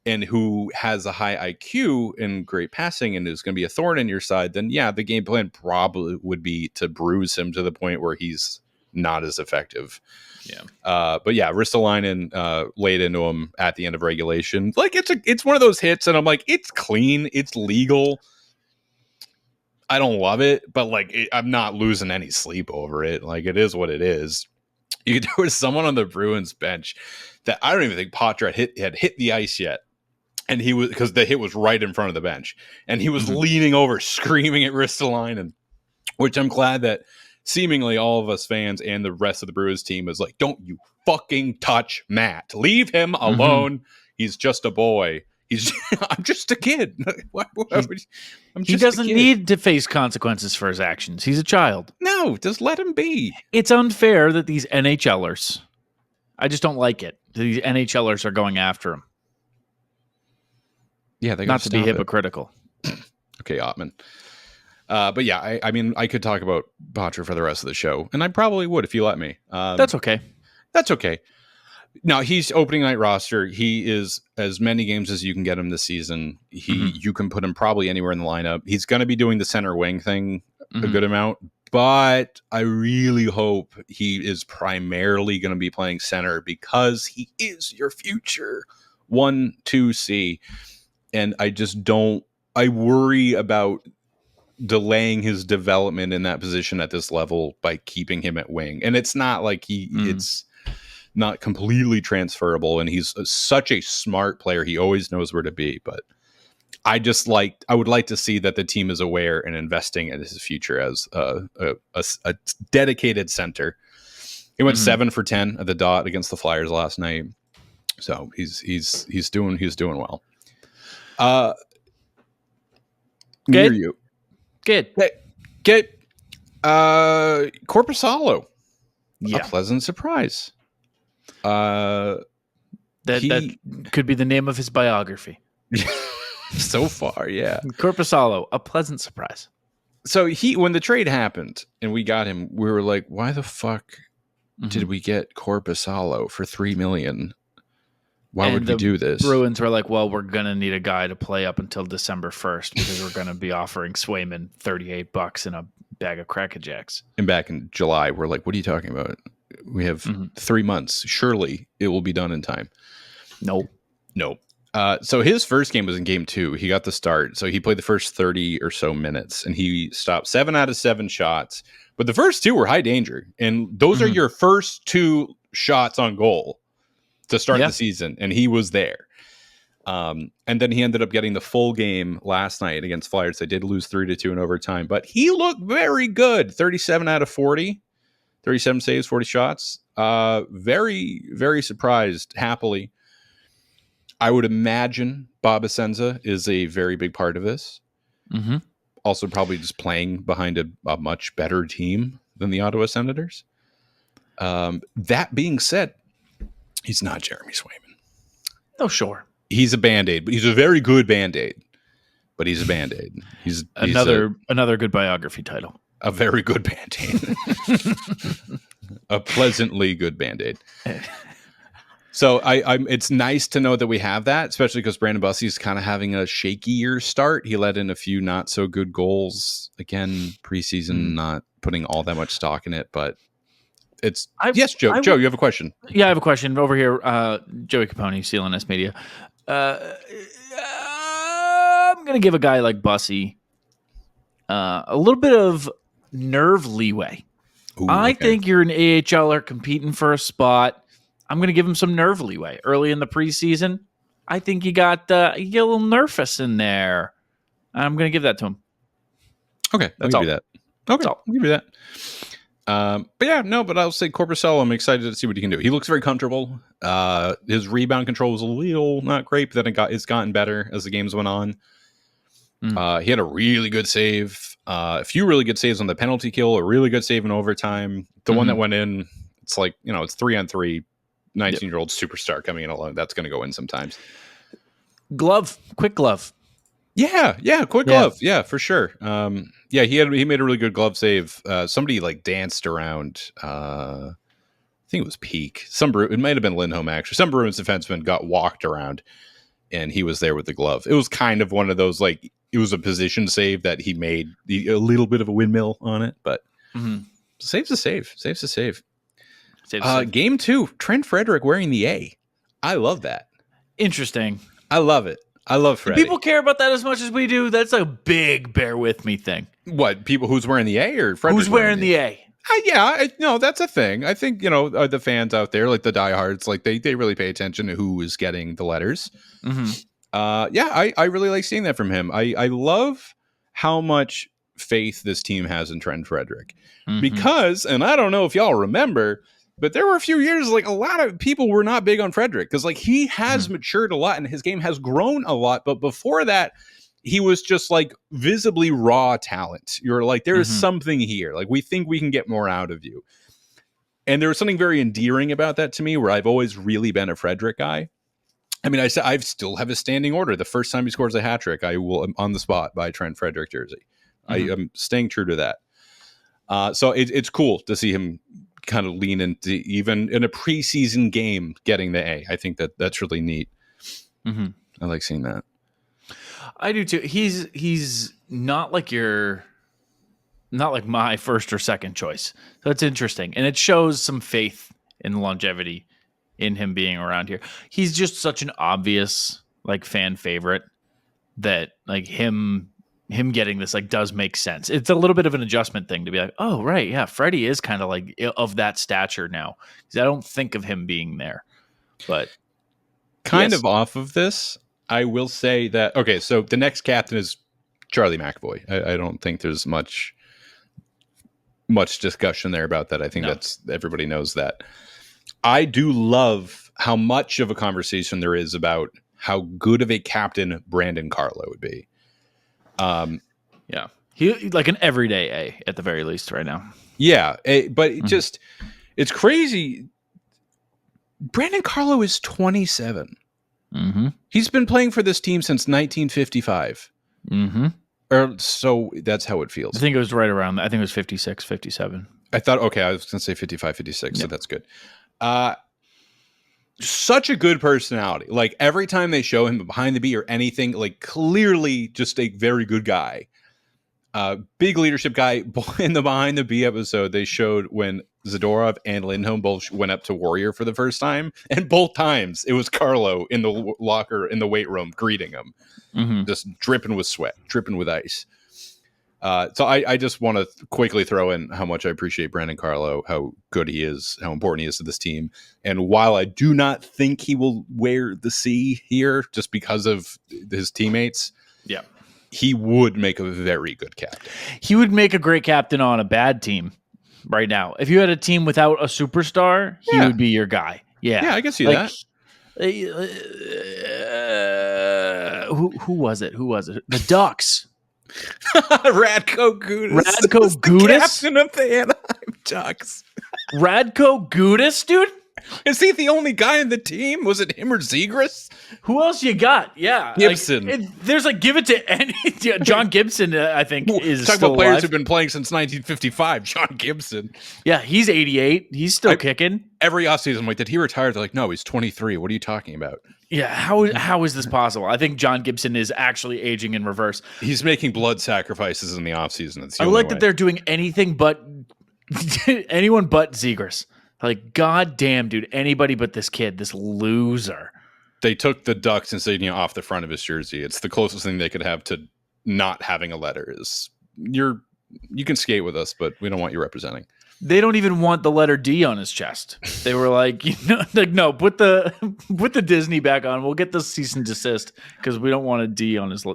and who has a high IQ and great passing and is going to be a thorn in your side, then yeah, the game plan probably would be to bruise him to the point where he's not as effective. Yeah. But yeah, Ristolainen laid into him at the end of regulation. Like it's one of those hits, and I'm like, it's clean, it's legal. I don't love it, but like I'm not losing any sleep over it. Like it is what it is. There was someone on the Bruins bench that I don't even think Poitras had hit the ice yet. And he was, because the hit was right in front of the bench, and he was leaning over, screaming at Ristolainen, which I'm glad that seemingly all of us fans and the rest of the Bruins team is like, don't you fucking touch Matt. Leave him alone. He's just a boy. I'm just a kid. He doesn't need to face consequences for his actions. He's a child. No, just let him be. It's unfair that these NHLers, I just don't like it. These NHLers are going after him. Yeah, they not to be hypocritical. Okay, Ottman. But yeah, I mean, I could talk about Poitras for the rest of the show, and I probably would if you let me. That's okay. That's okay. Now, he's opening night roster. He is as many games as you can get him this season. You can put him probably anywhere in the lineup. He's going to be doing the center wing thing a good amount, but I really hope he is primarily going to be playing center because he is your future 1-2C. And I just don't. I worry about delaying his development in that position at this level by keeping him at wing. And it's not like it's not completely transferable, and he's such a smart player. He always knows where to be, but I would like to see that the team is aware and investing in his future as a dedicated center. He went 7 for 10 at the dot against the Flyers last night. So he's doing well. Near Good. you. Good. Get Korpisalo. Yeah. A pleasant surprise. That could be the name of his biography. So far, yeah. Korpisalo, a pleasant surprise. So when the trade happened and we got him, we were like, why the fuck did we get Korpisalo for $3 million? Why would we do this? Bruins were like, well, we're going to need a guy to play up until December 1st because we're going to be offering Swayman $38 and a bag of Cracker Jacks. And back in July, we're like, what are you talking about? We have 3 months. Surely it will be done in time. No. So his first game was in game 2. He got the start. So he played the first 30 or so minutes and he stopped 7 out of 7 shots. But the first 2 were high danger. And those are your first 2 shots on goal to start the season. And he was there. And then he ended up getting the full game last night against Flyers. They did lose 3-2 in overtime, but he looked very good. 37 out of 40, 37 saves, 40 shots. Very, very surprised, happily. I would imagine Bob Essenza is a very big part of this. Also probably just playing behind a much better team than the Ottawa Senators. That being said, he's not Jeremy Swayman. Oh, sure. He's a Band-Aid, but he's a very good Band-Aid. But he's a Band-Aid. He's another good biography title. A very good Band-Aid. A pleasantly good Band-Aid. So it's nice to know that we have that, especially because Brandon Bussy's kind of having a shakier start. He let in a few not so good goals. Again, preseason, not putting all that much stock in it, but yes, Joe. Joe, you have a question. Yeah, I have a question over here. Joey Copponi, CLNS Media. I'm going to give a guy like Bussy a little bit of nerve leeway. Ooh, I think you're an AHLer competing for a spot. I'm going to give him some nerve leeway early in the preseason. I think you get a little nervous in there. I'm going to give that to him. Okay, I'll give you that. Okay, I'll give you that. But I'll say Korpisalo, I'm excited to see what he can do. He looks very comfortable. His rebound control was a little not great, but then it's gotten better as the games went on. He had a really good save, a few really good saves on the penalty kill, a really good save in overtime. The one that went in, it's like, it's 3-on-3, 19-year-old superstar coming in alone. That's going to go in sometimes. Quick glove. Yeah, quick glove. Yeah, for sure. He made a really good glove save. Somebody danced around. I think it was Peak. It might have been Lindholm actually. Some Bruins defenseman got walked around, and he was there with the glove. It was kind of one of those it was a position save that he made a little bit of a windmill on it, but save's a save. Save's a save. Game 2, Trent Frederic wearing the A. I love that. Interesting. I love it. I love Freddie. Do people care about that as much as we do? That's a big bear with me thing. What, people who's wearing the A or Frederic? Who's wearing the A? No, that's a thing. I think, the fans out there, the diehards, they really pay attention to who is getting the letters. I really like seeing that from him. I love how much faith this team has in Trent Frederic because, and I don't know if y'all remember, but there were a few years, a lot of people were not big on Frederic because, he has matured a lot and his game has grown a lot. But before that, he was just, visibly raw talent. You're there is something here. We think we can get more out of you. And there was something very endearing about that to me where I've always really been a Frederic guy. I mean, I still have a standing order. The first time he scores a hat trick, I will on the spot buy Trent Frederic jersey. I am staying true to that. So it's cool to see him kind of lean into, even in a preseason game, getting the A. I think that's really neat. I like seeing that. I do too. He's not like my first or second choice. So it's interesting. And it shows some faith in the longevity in him being around here. He's just such an obvious fan favorite that him getting this does make sense. It's a little bit of an adjustment thing to be like, oh right, yeah, Freddie is kind of of that stature now. Because I don't think of him being there. But kind of off of this, I will say that so the next captain is Charlie McAvoy. I don't think there's much much discussion there about that. I think that's everybody knows that. I do love how much of a conversation there is about how good of a captain Brandon Carlo would be. Yeah. He like an everyday A at the very least right now. Yeah. But it's crazy. Brandon Carlo is 27. Mm-hmm. He's been playing for this team since 1955. Mm-hmm. Or so that's how it feels. I think it was right around that. I think it was 56, 57. I thought, okay, I was going to say 55, 56, so that's good. Such a good personality. Like every time they show him behind the B or anything, like clearly just a very good guy. Big leadership guy. In the behind the B episode, they showed when Zadorov and Lindholm both went up to Warrior for the first time, and both times it was Carlo in the locker in the weight room greeting him, just dripping with sweat, dripping with ice. So I just want to quickly throw in how much I appreciate Brandon Carlo, how good he is, how important he is to this team. And while I do not think he will wear the C here just because of his teammates, he would make a very good captain. He would make a great captain on a bad team right now. If you had a team without a superstar, he would be your guy. Yeah, I can see that. Who was it? The Ducks. Radko Gudas. Radko Gudas? Captain of the Anaheim Ducks. Radko Gudas, dude? Is he the only guy in the team? Was it him or Zegras? Who else you got? Yeah. Gibson. There's give it to any... John Gibson, I think, is talk still about players alive. who've been playing since 1955. John Gibson. Yeah, he's 88. He's still kicking. Every offseason, I'm like, did he retire? They're like, no, he's 23. What are you talking about? Yeah, how is this possible? I think John Gibson is actually aging in reverse. He's making blood sacrifices in the offseason. I like that they're doing anything but... anyone but Zegras. Like, goddamn, dude, anybody but this kid, this loser. They took the Ducks insignia off the front of his jersey. It's the closest thing they could have to not having a letter. You can skate with us, but we don't want you representing. They don't even want the letter D on his chest. They were like, no, put the Disney back on. We'll get the cease and desist because we don't want a D on his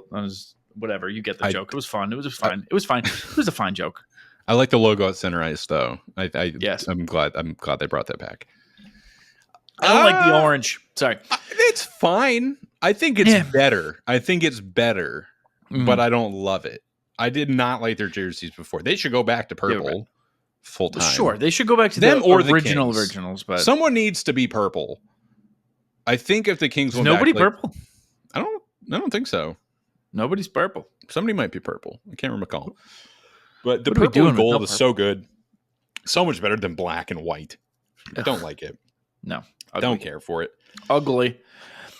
whatever. You get the joke. It was fun. It was fine. It was fine. It was a fine joke. I like the logo at center ice, though. Yes, I'm glad they brought that back. I don't like the orange. Sorry, it's fine. I think it's better. But I don't love it. I did not like their jerseys before. They should go back to purple full time. Sure, they should go back to them or the originals. But someone needs to be purple. I think if the Kings went nobody back, purple. I don't think so. Nobody's purple. Somebody might be purple. I can't recall. But the purple and gold is so good. So much better than black and white. I don't like it. No. I don't care for it. Ugly.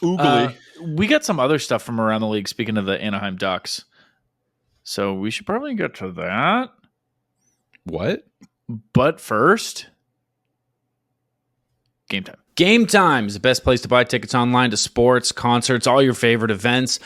Oogly. We got some other stuff from around the league, speaking of the Anaheim Ducks. So we should probably get to that. What? But first, Game Time. Game Time is the best place to buy tickets online to sports, concerts, all your favorite events.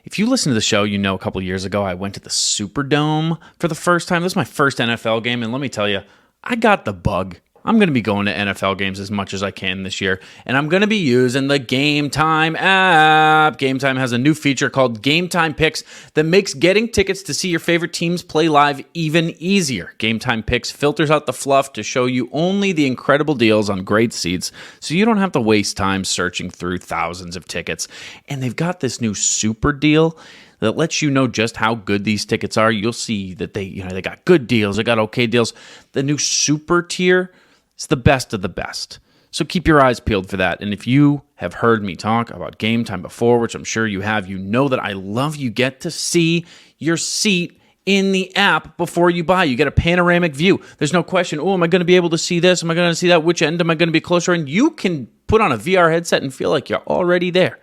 If you listen to the show, you know a couple of years ago I went to the Superdome for the first time. This was my first NFL game, and let me tell you, I got the bug. I'm going to be going to NFL games as much as I can this year, and I'm going to be using the Game Time app. Game Time has a new feature called Game Time Picks that makes getting tickets to see your favorite teams play live even easier. Game Time Picks filters out the fluff to show you only the incredible deals on great seats, so you don't have to waste time searching through thousands of tickets. And they've got this new super deal that lets you know just how good these tickets are. You'll see that they got good deals, they got okay deals. The new super tier, it's the best of the best. So keep your eyes peeled for that. And if you have heard me talk about Game Time before, which I'm sure you have, you know that I love you get to see your seat in the app before you buy. You get a panoramic view. There's no question, am I going to be able to see this? Am I going to see that? Which end am I going to be closer? And you can put on a VR headset and feel like you're already there.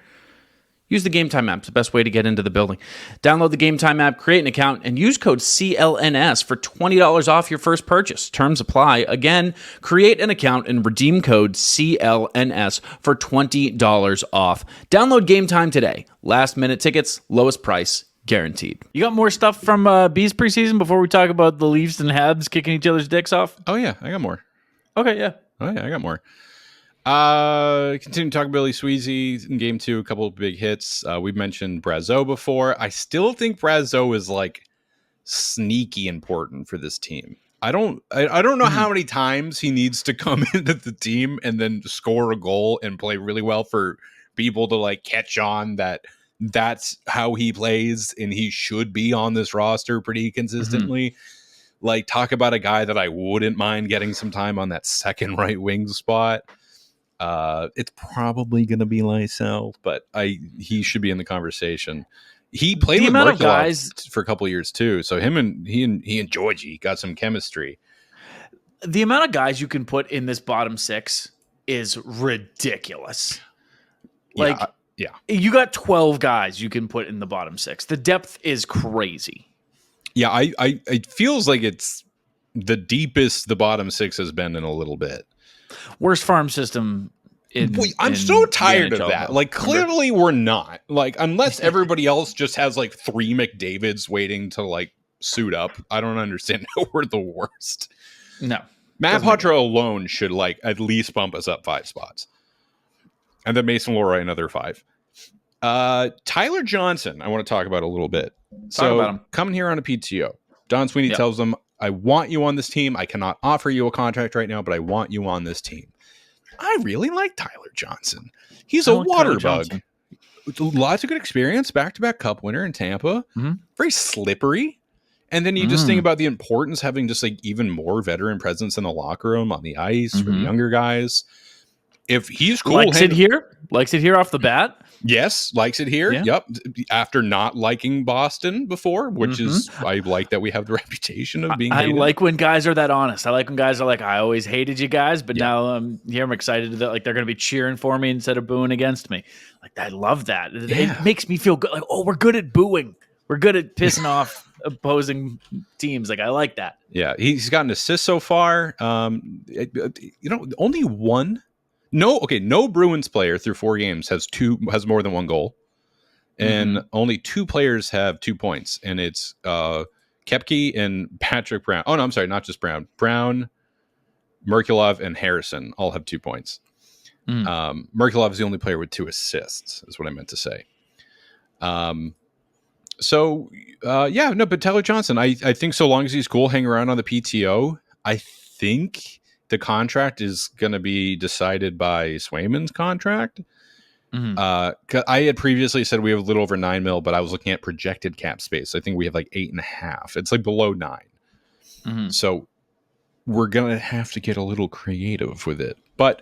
Use the Game Time app. It's the best way to get into the building. Download the Game Time app, create an account, and use code CLNS for $20 off your first purchase. Terms apply. Again, create an account and redeem code CLNS for $20 off. Download Game Time today. Last minute tickets, lowest price, guaranteed. You got more stuff from Bees preseason before we talk about the Leafs and Habs kicking each other's dicks off? Oh, yeah. I got more. Okay, yeah. Oh, yeah. I got more. Continue to talk Billy Sweezy in game 2, a couple of big hits. We've mentioned Brazeau before. I still think Brazeau is like sneaky important for this team. I don't know how many times he needs to come into the team and then score a goal and play really well for people to like catch on that that's how he plays and he should be on this roster pretty consistently. Like, talk about a guy that I wouldn't mind getting some time on that second right wing spot. It's probably going to be Lysell, but he should be in the conversation. He played with Merkulov for a couple of years too, so he and Georgie got some chemistry. The amount of guys you can put in this bottom six is ridiculous. Like, yeah, you got 12 guys you can put in the bottom six. The depth is crazy. Yeah, it feels like it's the deepest the bottom six has been in a little bit. Worst farm system. I'm so tired of that. Like, clearly we're not. Like, unless everybody else just has like 3 McDavids waiting to like suit up. I don't understand how we're the worst. No. Matt Poitras alone should like at least bump us up 5 spots. And then Mason Lohrei another 5. Tyler Johnson, I want to talk about a little bit. Talk about him. Coming here on a PTO. Don Sweeney tells him, I want you on this team. I cannot offer you a contract right now, but I want you on this team. I really like Tyler Johnson. He's a water bug. Lots of good experience. Back-to-back cup winner in Tampa. Very slippery. And then you just think about the importance of having just like even more veteran presence in the locker room, on the ice for the younger guys. If he's cool. Likes it here off the bat. Yes, likes it here. Yeah. Yep. After not liking Boston before, which is, I like that we have the reputation of being hated. I like when guys are that honest. I like when guys are like, I always hated you guys, but now here I'm excited that like they're going to be cheering for me instead of booing against me. Like, I love that. It makes me feel good. Like, oh, we're good at booing. We're good at pissing off opposing teams. Like, I like that. Yeah, he's got an assist so far. Only one. No Bruins player through 4 games has more than 1 goal, and only 2 players have 2 points, and it's Koepke and Patrick Brown. Oh no, I'm sorry, not just Brown. Brown, Merkulov, and Harrison all have 2 points. Merkulov is the only player with 2 assists, is what I meant to say. But Tyler Johnson, I think so long as he's cool, hang around on the PTO, I think the contract is going to be decided by Swayman's contract. I had previously said we have a little over 9 mil, but I was looking at projected cap space. I think we have like 8.5. It's like below 9. So we're going to have to get a little creative with it. But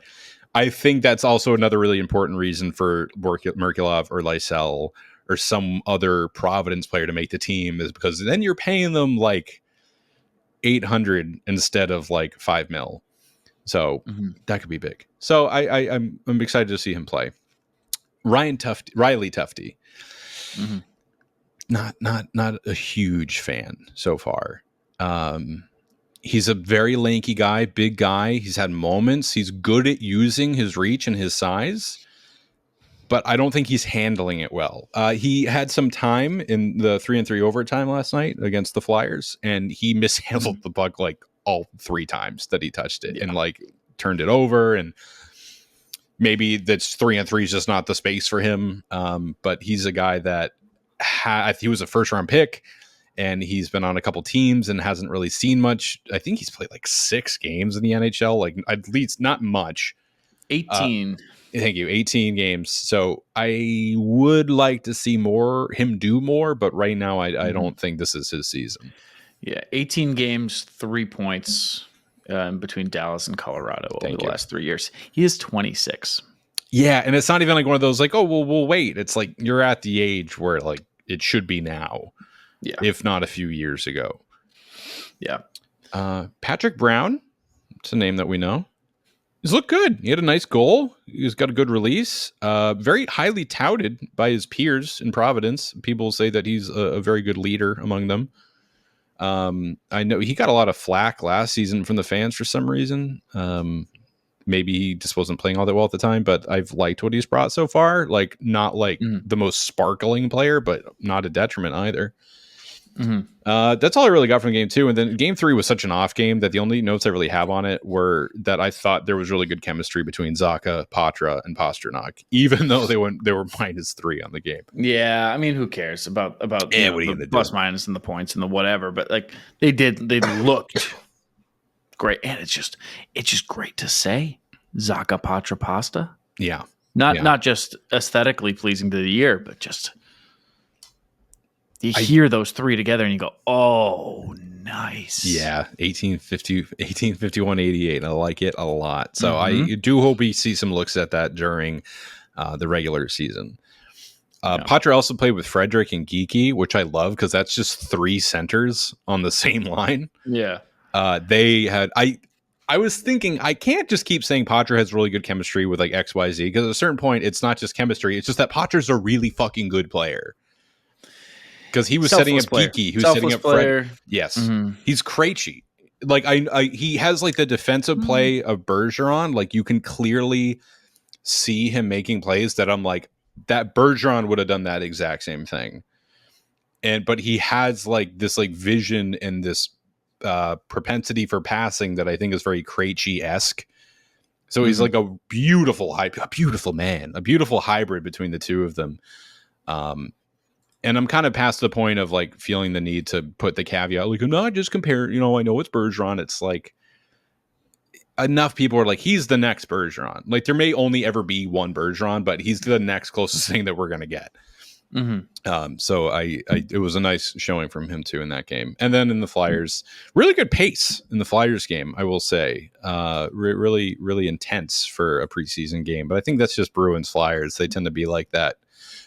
I think that's also another really important reason for Merkulov or Lysell or some other Providence player to make the team, is because then you're paying them like 800 instead of like 5 mil. So that could be big. So I'm excited to see him play. Riley Tufte. Not a huge fan so far. He's a very lanky guy, big guy. He's had moments. He's good at using his reach and his size, but I don't think he's handling it well. He had some time in the 3-3 overtime last night against the Flyers, and he mishandled the puck like all 3 times that he touched it and like turned it over. And maybe that's 3-3 is just not the space for him. But he's a guy that he was a 1st-round pick, and he's been on a couple teams and hasn't really seen much. I think he's played like 6 games in the NHL, like at least not much. 18. Thank you. 18 games. So I would like to see him do more, but right now I don't think this is his season. Yeah, 18 games, 3 points between Dallas and Colorado over the last 3 years. He is 26. Yeah, and it's not even like one of those like, oh, well, we'll wait. It's like you're at the age where like it should be now, if not a few years ago. Yeah. Patrick Brown, it's a name that we know. He's looked good. He had a nice goal. He's got a good release. Very highly touted by his peers in Providence. People say that he's a very good leader among them. I know he got a lot of flack last season from the fans for some reason. Maybe he just wasn't playing all that well at the time, but I've liked what he's brought so far. Like, not like the most sparkling player, but not a detriment either. That's all I really got from game 2. And then game 3 was such an off game that the only notes I really have on it were that I thought there was really good chemistry between Zacha, Poitras, and Pastrnak, even though they were -3 on the game. Yeah, I mean, who cares about the plus minus and the points and the whatever? But like they looked great. And it's just great to say Zacca Patra Pasta. Yeah. Not just aesthetically pleasing to the ear, but just you hear those three together and you go, oh, nice. Yeah, 1851, 88. I like it a lot. So I do hope we see some looks at that during the regular season. Patra also played with Frederick and Geeky, which I love because that's just three centers on the same line. Yeah. They had I was thinking I can't just keep saying Patra has really good chemistry with like XYZ because at a certain point it's not just chemistry, it's just that Patra's a really fucking good player. Because he was setting up Geeky, who's setting up Fred. Yes. He's Krejci. Like he has like the defensive play of Bergeron. Like you can clearly see him making plays that I'm like, that Bergeron would have done that exact same thing. But he has like this like vision and this propensity for passing that I think is very Krejci-esque. So he's like a beautiful man, a beautiful hybrid between the two of them. And I'm kind of past the point of like feeling the need to put the caveat, like, no, just compare, I know it's Bergeron. It's like enough people are like, he's the next Bergeron. Like there may only ever be one Bergeron, but he's the next closest thing that we're going to get. So it was a nice showing from him too in that game. And then in the Flyers, really good pace in the Flyers game, I will say, really, really intense for a preseason game. But I think that's just Bruins Flyers. They tend to be like that.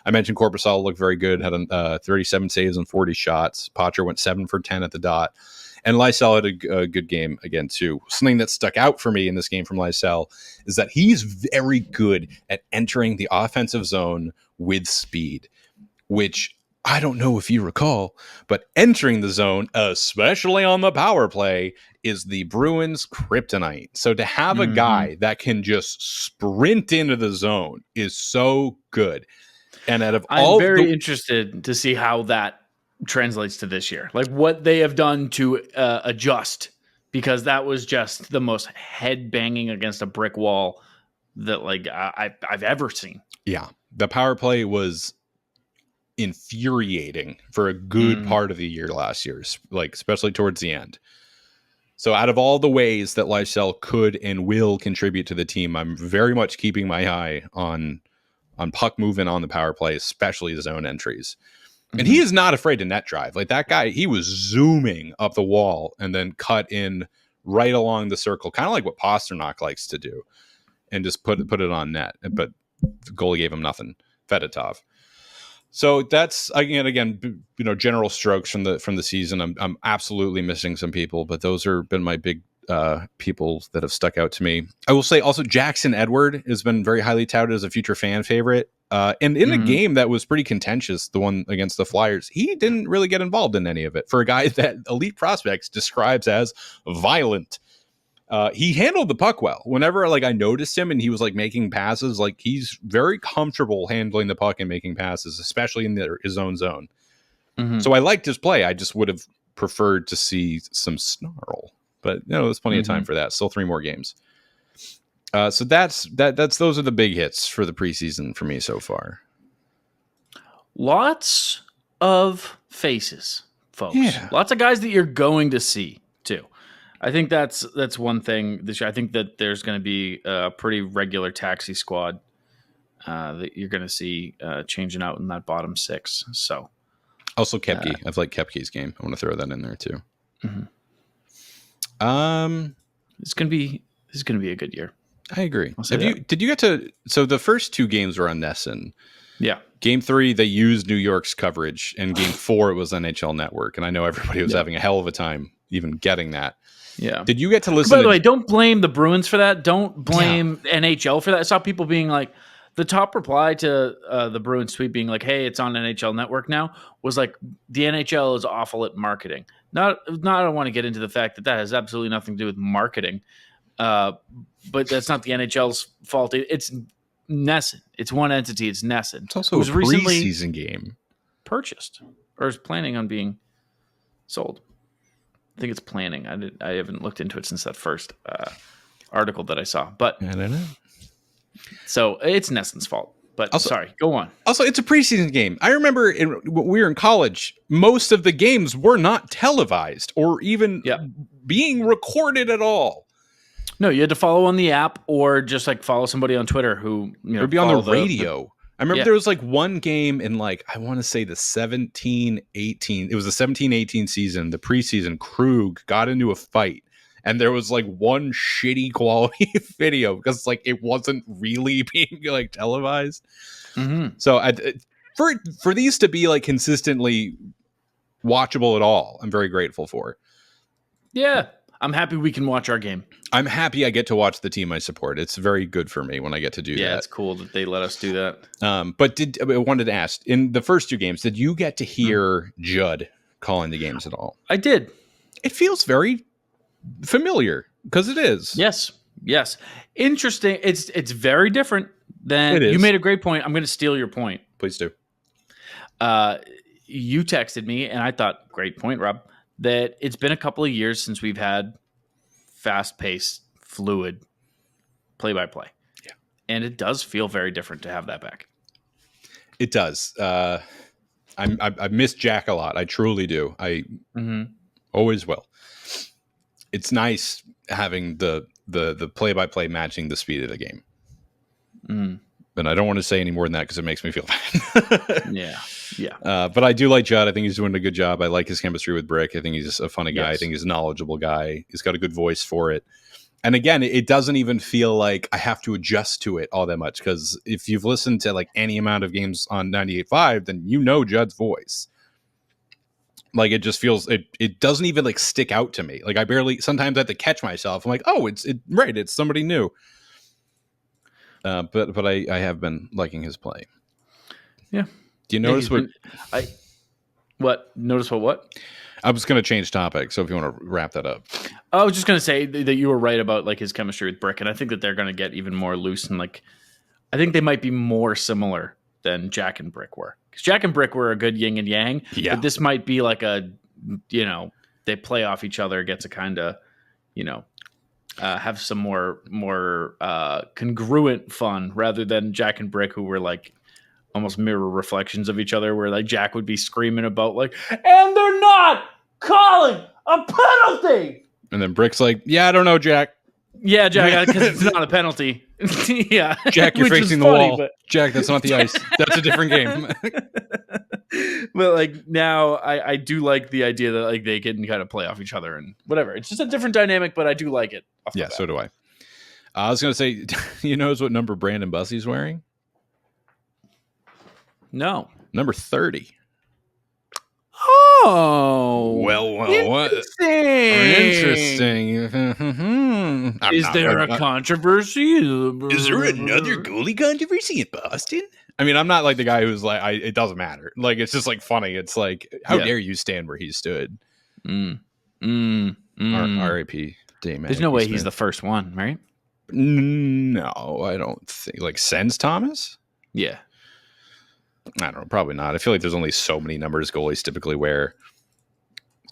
I mentioned Korpisalo looked very good, had 37 saves and 40 shots. Patra went 7 for 10 at the dot. And Lysell had a good game again, too. Something that stuck out for me in this game from Lysell is that he's very good at entering the offensive zone with speed, which I don't know if you recall, but entering the zone, especially on the power play, is the Bruins' kryptonite. So to have a guy that can just sprint into the zone is so good. And I'm very interested to see how that translates to this year, like what they have done to adjust, because that was just the most head banging against a brick wall that like I've ever seen. Yeah, the power play was infuriating for a good part of the year last year, like especially towards the end. So out of all the ways that Lysell could and will contribute to the team, I'm very much keeping my eye on puck movement on the power play, especially the zone entries. And he is not afraid to net drive. Like that guy, he was zooming up the wall and then cut in right along the circle, kind of like what Pasternak likes to do, and just put it on net. But the goalie gave him nothing. Fedotov. So that's again, general strokes from the season. I'm absolutely missing some people, but those are been my big people that have stuck out to me. I will say also Jackson Edward has been very highly touted as a future fan favorite. And in a game that was pretty contentious, the one against the Flyers, he didn't really get involved in any of it for a guy that Elite Prospects describes as violent. He handled the puck well. Whenever I noticed him and he was making passes, he's very comfortable handling the puck and making passes, especially in his own zone. So I liked his play. I just would have preferred to see some snarl. But there's plenty of time for that. Still 3 more games. So that's those are the big hits for the preseason for me so far. Lots of faces, folks. Yeah. Lots of guys that you're going to see too. I think that's one thing this year. I think that there's going to be a pretty regular taxi squad that you're going to see changing out in that bottom 6. So also Koepke. I've liked Koepke's game. I want to throw that in there too. This is going to be a good year. I agree. Did you get to? So the first 2 games were on NESN. Yeah. Game 3 they used New York's coverage, and Game 4 it was NHL Network. And I know everybody was having a hell of a time even getting that. Yeah. Did you get to listen? By the way, don't blame the Bruins for that. Don't blame NHL for that. I saw people being like, the top reply to the Bruins tweet being like, "Hey, it's on NHL Network now," was like, the NHL is awful at marketing. Not I don't want to get into the fact that has absolutely nothing to do with marketing. But that's not the NHL's fault. It's NESN. It's one entity. It's NESN. It's also a preseason game. Purchased or is planning on being sold. I think it's planning. I haven't looked into it since that first article that I saw. But I don't know. So it's NESN's fault. But also, sorry, go on. Also, it's a preseason game. I remember when we were in college, most of the games were not televised or even being recorded at all. No, you had to follow on the app or just like follow somebody on Twitter who Or be on the radio. I remember Yeah. there was like one game in like, I want to say the 17-18. It was the 17-18 season, the preseason. Krug got into a fight. And there was like one shitty quality video because like it wasn't really being like televised. Mm-hmm. So for these to be like consistently watchable at all, I'm very grateful for. Yeah. I'm happy we can watch our game. I'm happy I get to watch the team I support. It's very good for me when I get to do that. Yeah, it's cool that they let us do that. But I wanted to ask, in the first two games, did you get to hear Judd calling the games at all? I did. It feels very familiar because it is. Yes. Interesting. It's very different than It is. You made a great point. I'm going to steal your point. Please do. You texted me, and I thought, great point, Rob, that it's been a couple of years since we've had fast-paced, fluid play-by-play. Yeah. And it does feel very different to have that back. It does. I miss Jack a lot. I truly do. I always will. It's nice having the play-by-play matching the speed of the game. And I don't want to say any more than that because it makes me feel bad. Yeah. But I do like Judd. I think he's doing a good job. I like his chemistry with Brick. I think he's just a funny guy. Yes. I think he's a knowledgeable guy. He's got a good voice for it. And again, it doesn't even feel like I have to adjust to it all that much because if you've listened to like any amount of games on 98.5, then you know Judd's voice. Like it just feels it doesn't even like stick out to me. Like sometimes I have to catch myself. I'm like, oh, it's somebody new. But I have been liking his play. Yeah. Do you notice Notice what? I was going to change topic, so if you want to wrap that up. I was just going to say that you were right about like his chemistry with Brick, and I think that they're going to get even more loose and like I think they might be more similar than Jack and Brick were. Because Jack and Brick were a good yin and yang, but this might be like they play off each other, get to kind of, have some more congruent fun rather than Jack and Brick who were like almost mirror reflections of each other where like Jack would be screaming about like, and they're not calling a penalty. And then Brick's like, yeah, I don't know, Jack. Yeah, Jack, because it's not a penalty. Yeah. Jack, you're Which is facing the funny, wall. but- Jack, that's not the ice. That's a different game. But like now I do like the idea that like they can kind of play off each other and whatever. It's just a different dynamic, but I do like it. Yeah, so do I. I was going to say, you notice what number Brandon Bussey's wearing? No. Number 30. Oh. Well, what? Interesting. Interesting. Is there a controversy? Is there another goalie controversy in Boston? I mean, I'm not like the guy who's like, it doesn't matter. Like, it's just like funny. It's like, how dare you stand where he stood? R.I.P. Dame. There's no way he's the first one, right? No, I don't think. Like, Sens Thomas? Yeah. I don't know. Probably not. I feel like there's only so many numbers goalies typically wear.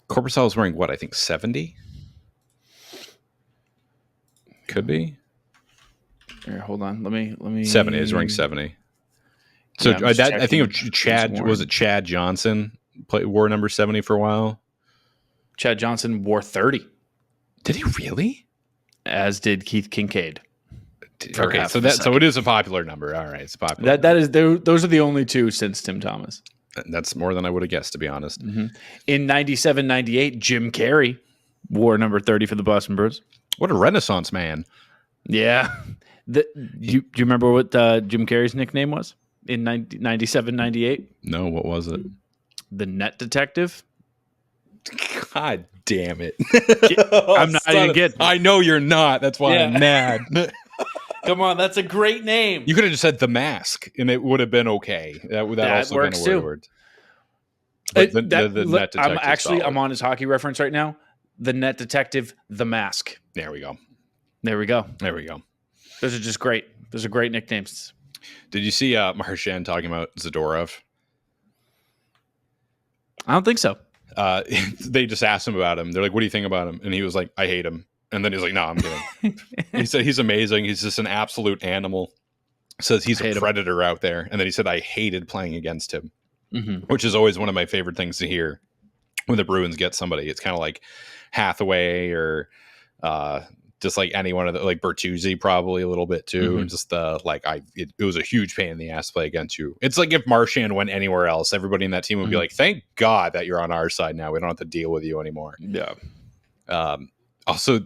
Korpisalo is wearing what? I think 70? Could be. Here, hold on. Let me 70. He's wearing 70. So Yeah, I'm I think of checking Chad. who's Was it Chad Johnson? Wore number 70 for a while. Chad Johnson wore 30, Did he really? as did Keith Kincaid. For Okay, half so of a so it is a popular number. All right, it's popular. That is those are the only two since Tim Thomas. That's more than I would have guessed, to be honest. In 97-98, Jim Carey wore number 30 for the Boston Bruins. What a Renaissance man! Yeah. Do you remember what Jim Carey's nickname was in 97-98? No, what was it? The Net Detective. God damn it! I'm not even kidding. I know you're not. That's why I'm mad. Come on, that's a great name. You could have just said The Mask, and it would have been okay. That also works been a too. word. But the Net Detective. I'm on his hockey reference right now. The Net Detective, The Mask. There we go. There we go. There we go. Those are just great. Those are great nicknames. Did you see Marchand talking about Zadorov? I don't think so. They just asked him about him. They're like, "What do you think about him?" And he was like, "I hate him." And then he's like, "No, I'm kidding." He said he's amazing. He's just an absolute animal. Says he's a predator out there. And then he said, "I hated playing against him," which is always one of my favorite things to hear. when the Bruins get somebody, it's kind of like Hathaway or just like any one of the, like Bertuzzi probably a little bit too. Mm-hmm. And just it was a huge pain in the ass to play against you. It's like if Marchand went anywhere else, everybody in that team would be like, thank God that you're on our side now. We don't have to deal with you anymore. Yeah. Also,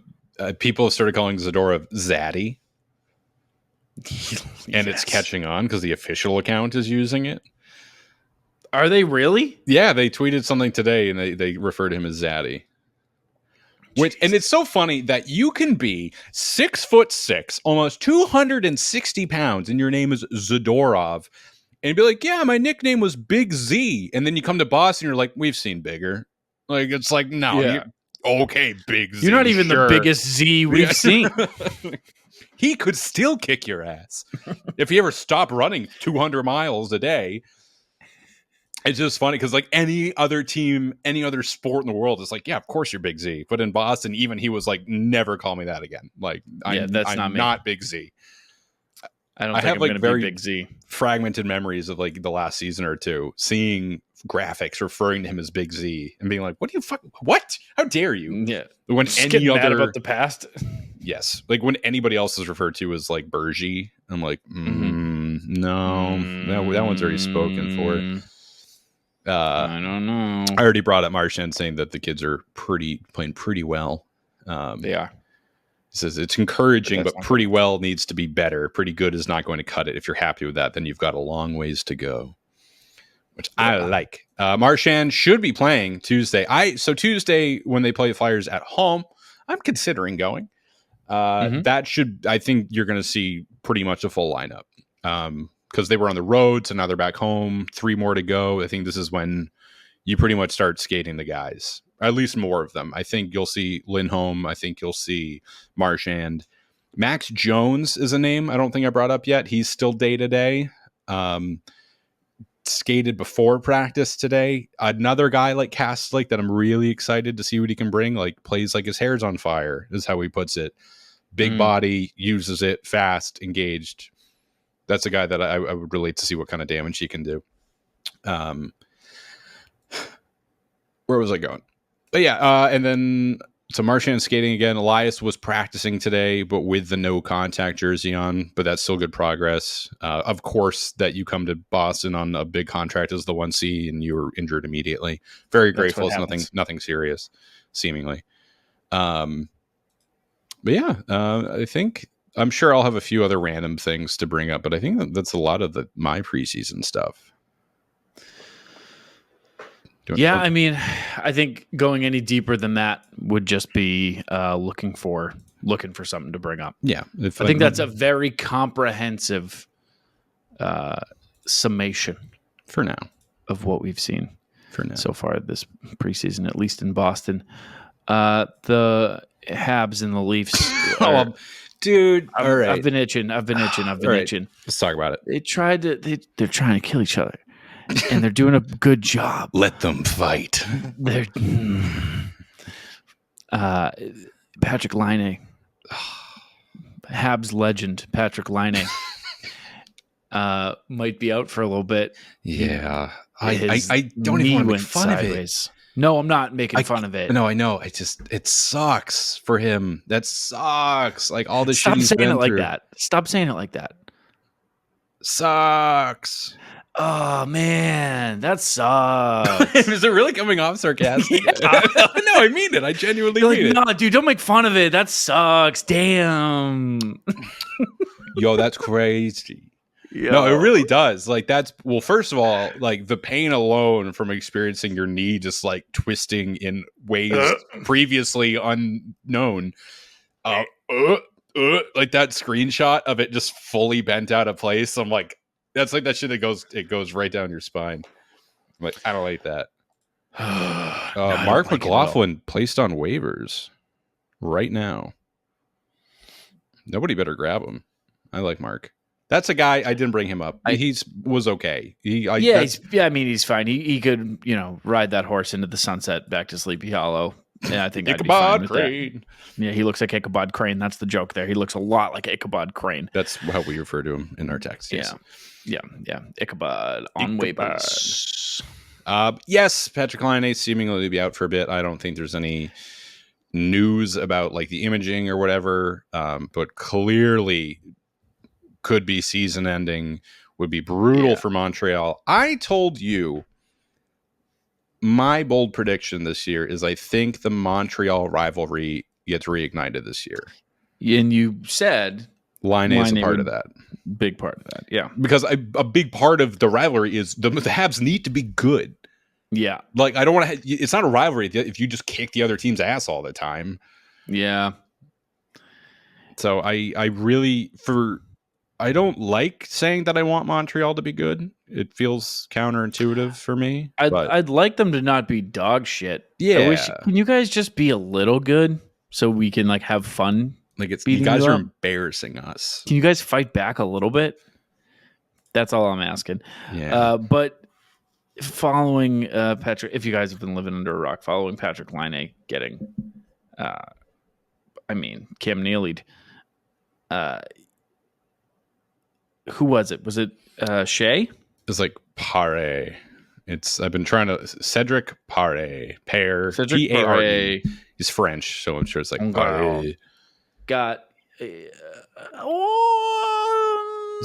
people have started calling Zadorov Zaddy. And it's catching on because the official account is using it. Are they really? Yeah, they tweeted something today and they refer to him as Zaddy. And it's so funny that you can be 6'6", almost 260 pounds, and your name is Zadorov, and be like, yeah, my nickname was Big Z. And then you come to Boston, you're like, we've seen bigger. Like, it's like, no, okay, Big Z. You're not even the biggest Z we've seen. He could still kick your ass if he ever stopped running 200 miles a day. It's just funny because like any other team, any other sport in the world is like, yeah, of course you're Big Z. But in Boston, even he was like, never call me that again. Like, I'm not Big Z. I don't think I'm going to be Big Z. Fragmented memories of like the last season or two, seeing graphics referring to him as Big Z and being like, what? How dare you? Yeah. When just any other mad about the past. Yes. Like when anybody else is referred to as like Bergie, I'm like, no, that one's already spoken for. I don't know. I already brought up Marchand saying that the kids are playing pretty well. They are. He says it's encouraging, but pretty well needs to be better. Pretty good is not going to cut it. If you're happy with that, then you've got a long ways to go, which I like. Marchand should be playing Tuesday. So Tuesday when they play the Flyers at home, I'm considering going. That should, I think you're going to see pretty much a full lineup. Because they were on the road, so now they're back home. 3 more to go. I think this is when you pretty much start skating the guys, at least more of them. I think you'll see Lindholm. I think you'll see Marchand. Max Jones is a name I don't think I brought up yet. He's still day-to-day. Skated before practice today. Another guy like Kastlik that I'm really excited to see what he can bring. Like plays like his hair's on fire is how he puts it. Big body, uses it, fast, engaged. That's a guy that I would relate to see what kind of damage he can do. Where was I going? But yeah, and then so Marchand skating again. Elias was practicing today, but with the no contact jersey on, but that's still good progress. Of course, that you come to Boston on a big contract as the 1C and you were injured immediately. Very grateful. It's nothing serious, seemingly. But yeah, I think I'm sure I'll have a few other random things to bring up, but I think that's a lot of my preseason stuff. Yeah, I mean, I think going any deeper than that would just be looking for something to bring up. Yeah, I think that's a very comprehensive summation for now of what we've seen so far this preseason, at least in Boston. The Habs and the Leafs. Dude, all right. I've been itching. Let's talk about it. They're trying to kill each other, and they're doing a good job. Let them fight. They're Patrik Laine, Habs legend Patrik Laine, might be out for a little bit. Yeah, I don't even want to make fun of it. No, I'm not making fun of it. No, I know. It sucks for him. That sucks. Like all the shit he's been through. Stop saying it like that. Stop saying it like that. Sucks. Oh man, that sucks. Is it really coming off sarcastic? No, I mean it. I genuinely mean it. No, dude, don't make fun of it. That sucks. Damn. Yo, that's crazy. Yo. No, it really does. Like first of all, like the pain alone from experiencing your knee just like twisting in ways previously unknown. Like that screenshot of it just fully bent out of place. I'm like, that's like that shit that goes right down your spine. I'm like, I don't like that. Mark McLaughlin placed on waivers right now. Nobody better grab him. I like Mark. That's a guy I didn't bring him up. He was okay. He's fine. He could, ride that horse into the sunset back to Sleepy Hollow. Yeah, I think I'd be fine with Crane. That. Yeah, he looks like Ichabod Crane. That's the joke there. He looks a lot like Ichabod Crane. That's how we refer to him in our text. Yes. Yeah. Ichabod on waivers. Yes, Patrik Laine seemingly to be out for a bit. I don't think there's any news about like the imaging or whatever, but clearly could be season ending, would be brutal for Montreal. I told you my bold prediction this year is I think the Montreal rivalry gets reignited this year. And you said Laine is a part of that. Big part of that, yeah. Because a big part of the rivalry is the Habs need to be good. Yeah. Like, I don't want to... It's not a rivalry if you just kick the other team's ass all the time. Yeah. So I really... I don't like saying that I want Montreal to be good. It feels counterintuitive for me. I'd like them to not be dog shit. Yeah. Can you guys just be a little good so we can like have fun? Like you guys are embarrassing us. Can you guys fight back a little bit? That's all I'm asking. Yeah. But following Patrik, if you guys have been living under a rock, following Patrik Laine getting, Cam Neely'd. Who was it? Was it Shea? It's like Pare. I've been trying to Cedric Pare. Cedric Pare. He's French, so I'm sure it's like Pare. Got it's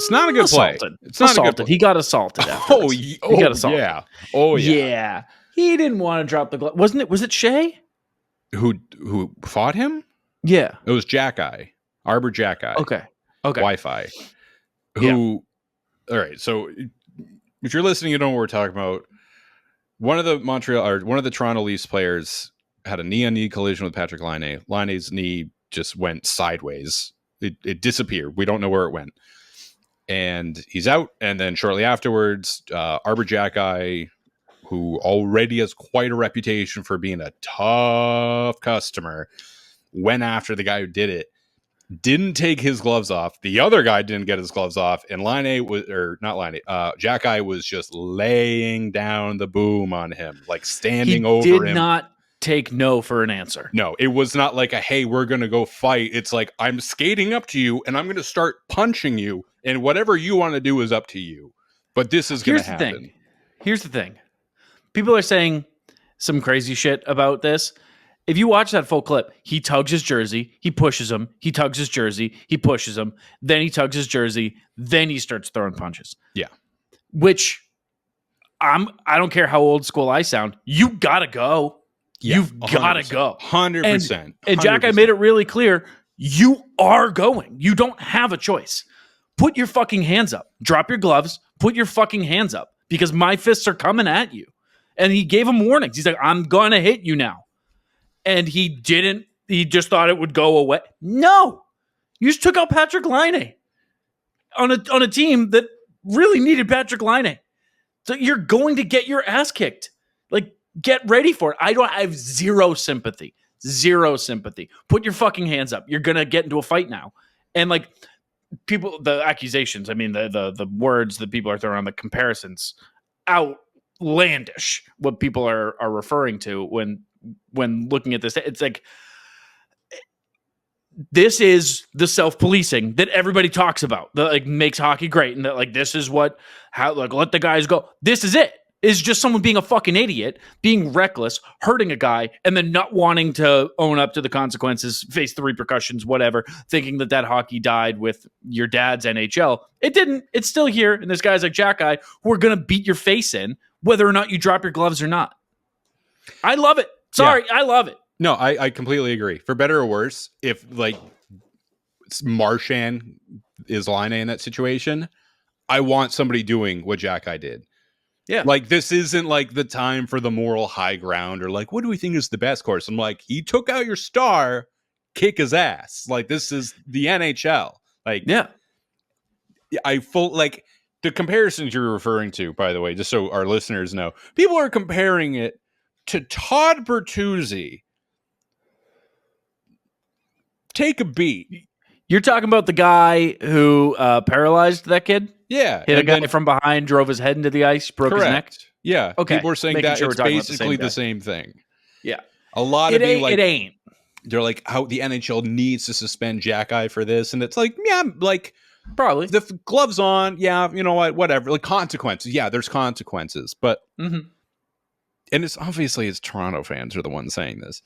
not a good assaulted. play. It's not assaulted. a good play. He got assaulted afterwards. He got assaulted. Yeah. Oh yeah. Yeah. He didn't want to drop the glove. Wasn't it? Was it Shea? Who fought him? Yeah. It was Jack-Eye. Arbor Jack-Eye. Okay. Wi-Fi. All right. So if you're listening, you know what we're talking about. One of the Toronto Leafs players had a knee-on-knee collision with Patrik Laine. Laine's knee just went sideways. It disappeared. We don't know where it went. And he's out. And then shortly afterwards, Arbor Jack-Eye, who already has quite a reputation for being a tough customer, went after the guy who did it. Didn't take his gloves off. The other guy didn't get his gloves off. And Jack-Eye was just laying down the boom on him, like standing over him. He did not take no for an answer. No, it was not like hey, we're going to go fight. It's like, I'm skating up to you and I'm going to start punching you. And whatever you want to do is up to you. But this is going to happen. Here's the thing. People are saying some crazy shit about this. If you watch that full clip, he tugs his jersey, he pushes him, he tugs his jersey, he pushes him, then he tugs his jersey, then he starts throwing punches. Yeah. Which I don't care how old school I sound, you gotta go. Yeah, You've gotta go. 100%. And Jack-Eye made it really clear, you are going. You don't have a choice. Put your fucking hands up. Drop your gloves, put your fucking hands up, because my fists are coming at you. And he gave him warnings. He's like, I'm gonna hit you now. And he didn't. He just thought it would go away. No, you just took out Patrik Laine on a team that really needed Patrik Laine. So you're going to get your ass kicked. Like, get ready for it. I have zero sympathy. Zero sympathy. Put your fucking hands up. You're gonna get into a fight now. And like people, the accusations. I mean, the words that people are throwing around, the comparisons, outlandish. What people are referring to when looking at this, it's like, this is the self-policing that everybody talks about that like makes hockey great. And that like, this is let the guys go. This is it. Is just someone being a fucking idiot, being reckless, hurting a guy, and then not wanting to own up to the consequences, face the repercussions, whatever, thinking that hockey died with your dad's NHL. It didn't. It's still here. And there's guys like Jack-Eye who are going to beat your face in whether or not you drop your gloves or not. I love it. Sorry, yeah. I love it. No, I completely agree. For better or worse, if like Marchand is Laine in that situation, I want somebody doing what Jack-Eye did. Yeah. Like, this isn't like the time for the moral high ground or like, what do we think is the best course? I'm like, he took out your star, kick his ass. Like, this is the NHL. Like, yeah. Like the comparisons you're referring to, by the way, just so our listeners know, people are comparing it to Todd Bertuzzi. Take a beat. You're talking about the guy who paralyzed that kid? Yeah. Hit a guy from behind, drove his head into the ice, broke his neck? Yeah. Okay. People are saying that it's basically the same thing. Yeah. A lot of people like... It ain't. They're like, how the NHL needs to suspend Jack-Eye for this. And it's like, yeah, like... Probably. The gloves on, yeah, you know what, whatever. Like, consequences. Yeah, there's consequences. But... Mm-hmm. and it's obviously it's Toronto fans are the ones saying this.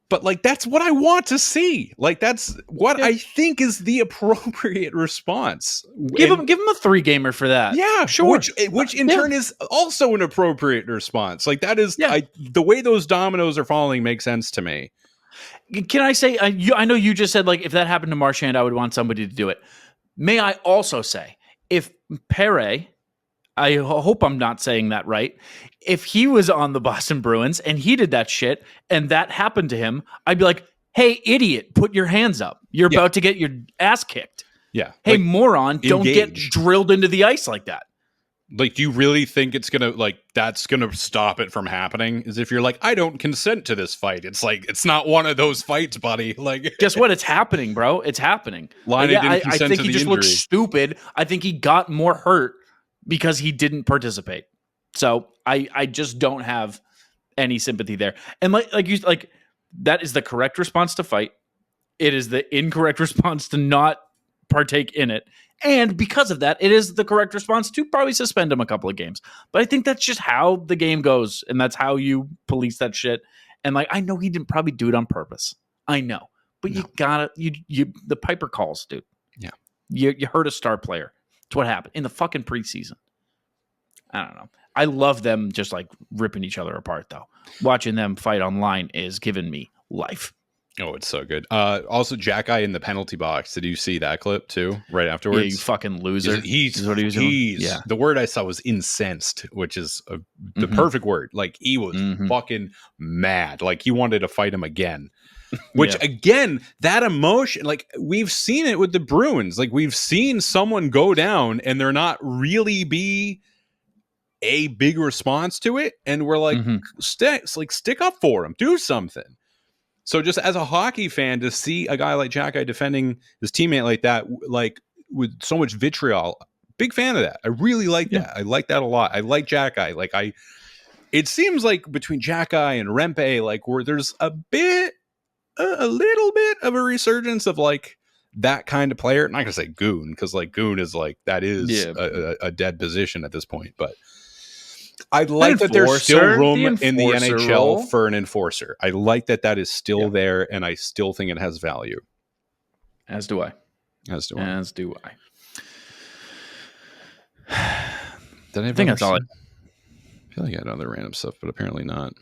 But like that's what I want to see. Like that's what I think is the appropriate response. Give him a 3-gamer for that. Yeah, sure. Which in turn is also an appropriate response. Like that is the way those dominoes are falling makes sense to me. Can I say I know you just said like if that happened to Marchand, I would want somebody to do it. May I also say if Pere, I hope I'm not saying that right. If he was on the Boston Bruins and he did that shit and that happened to him, I'd be like, hey, idiot, put your hands up. You're about to get your ass kicked. Yeah. Hey, like, moron, don't get drilled into the ice like that. Like, do you really think it's going to, like, that's going to stop it from happening? As if you're like, I don't consent to this fight. It's like, it's not one of those fights, buddy. Like, guess what? It's happening, bro. It's happening. I think he just looks stupid. I think he got more hurt because he didn't participate. So I just don't have any sympathy there. And like that is the correct response to fight. It is the incorrect response to not partake in it. And because of that, it is the correct response to probably suspend him a couple of games. But I think that's just how the game goes. And that's how you police that shit. And like, I know he didn't probably do it on purpose. I know. But you gotta, the Piper calls, dude. Yeah. You hurt a star player. It's what happened in the fucking preseason. I don't know. I love them just like ripping each other apart, though. Watching them fight online is giving me life. Oh, it's so good. Also, Jack Eye in the penalty box. Did you see that clip too? Right afterwards, yeah, you fucking loser. He's what he was doing. Yeah. The word I saw was incensed, which is the perfect word. Like he was fucking mad. Like he wanted to fight him again. Which again, that emotion, like we've seen it with the Bruins. Like we've seen someone go down and there not really be a big response to it, and we're like, stick up for him, do something. So just as a hockey fan, to see a guy like Jack Eye defending his teammate like that, like with so much vitriol, big fan of that. I really like that. I like that a lot. I like Jack Eye. Like it seems like between Jack Eye and Rempe, like where there's a little bit of a resurgence of like that kind of player. I'm not gonna say goon, because like goon is like that is a dead position at this point, but I like that there's still room in the NHL for an enforcer. I like that is still there, and I still think it has value. As do I. As do I. I think that's all. I feel like I had other random stuff, but apparently not.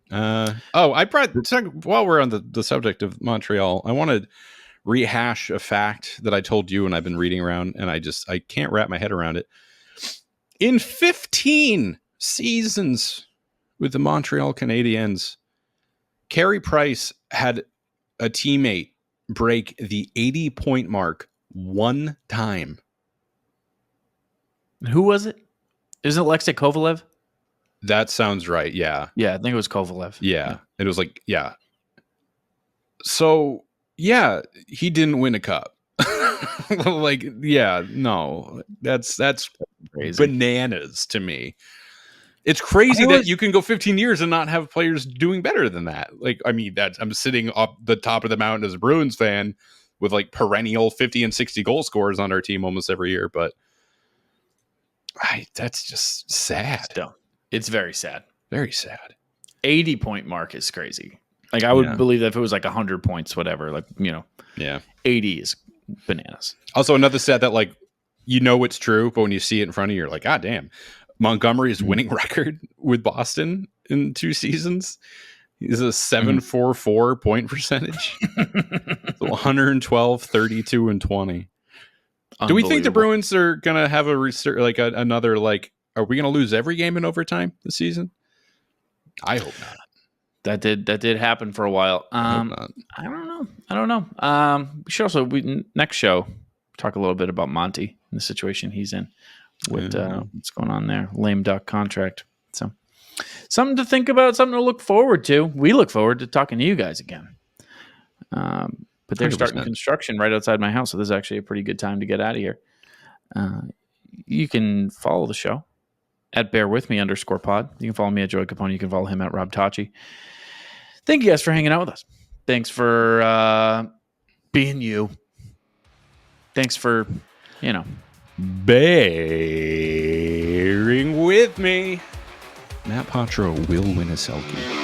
While we're on the subject of Montreal, I want to rehash a fact that I told you and I've been reading around, and I can't wrap my head around it. In 15 seasons with the Montreal Canadiens, Carey Price had a teammate break the 80-point mark one time. Who was it? Isn't it Alexei Kovalev? That sounds right. Yeah. Yeah, I think it was Kovalev. Yeah. It was like, yeah. So, yeah, he didn't win a cup. Like, yeah, no. That's crazy. Bananas to me. It's crazy that you can go 15 years and not have players doing better than that. Like, I mean, I'm sitting up the top of the mountain as a Bruins fan with like perennial 50 and 60 goal scorers on our team almost every year, but that's just sad. Still, it's very sad. Very sad. 80-point mark is crazy. Like I would believe that if it was like 100 points, whatever, like, 80 is bananas. Also, another stat that like, it's true, but when you see it in front of you, you're like, God damn. Montgomery's winning record with Boston in 2 seasons is a 744 point percentage. So 112, 32, and 20. Do we think the Bruins are gonna have another like? Are we gonna lose every game in overtime this season? I hope not. That did happen for a while. I don't know. We should also next show talk a little bit about Monty and the situation he's in. What's going on there? Lame duck contract. So something to think about, something to look forward to. We look forward to talking to you guys again. But they're 100%. Starting construction right outside my house, so this is actually a pretty good time to get out of here. You can follow the show at bearwithme_pod. You can follow me at Joey Copponi. You can follow him at Rob Tocci. Thank you guys for hanging out with us. Thanks for being you. Thanks for, bearing with me. Matt Poitras will win a Selkie.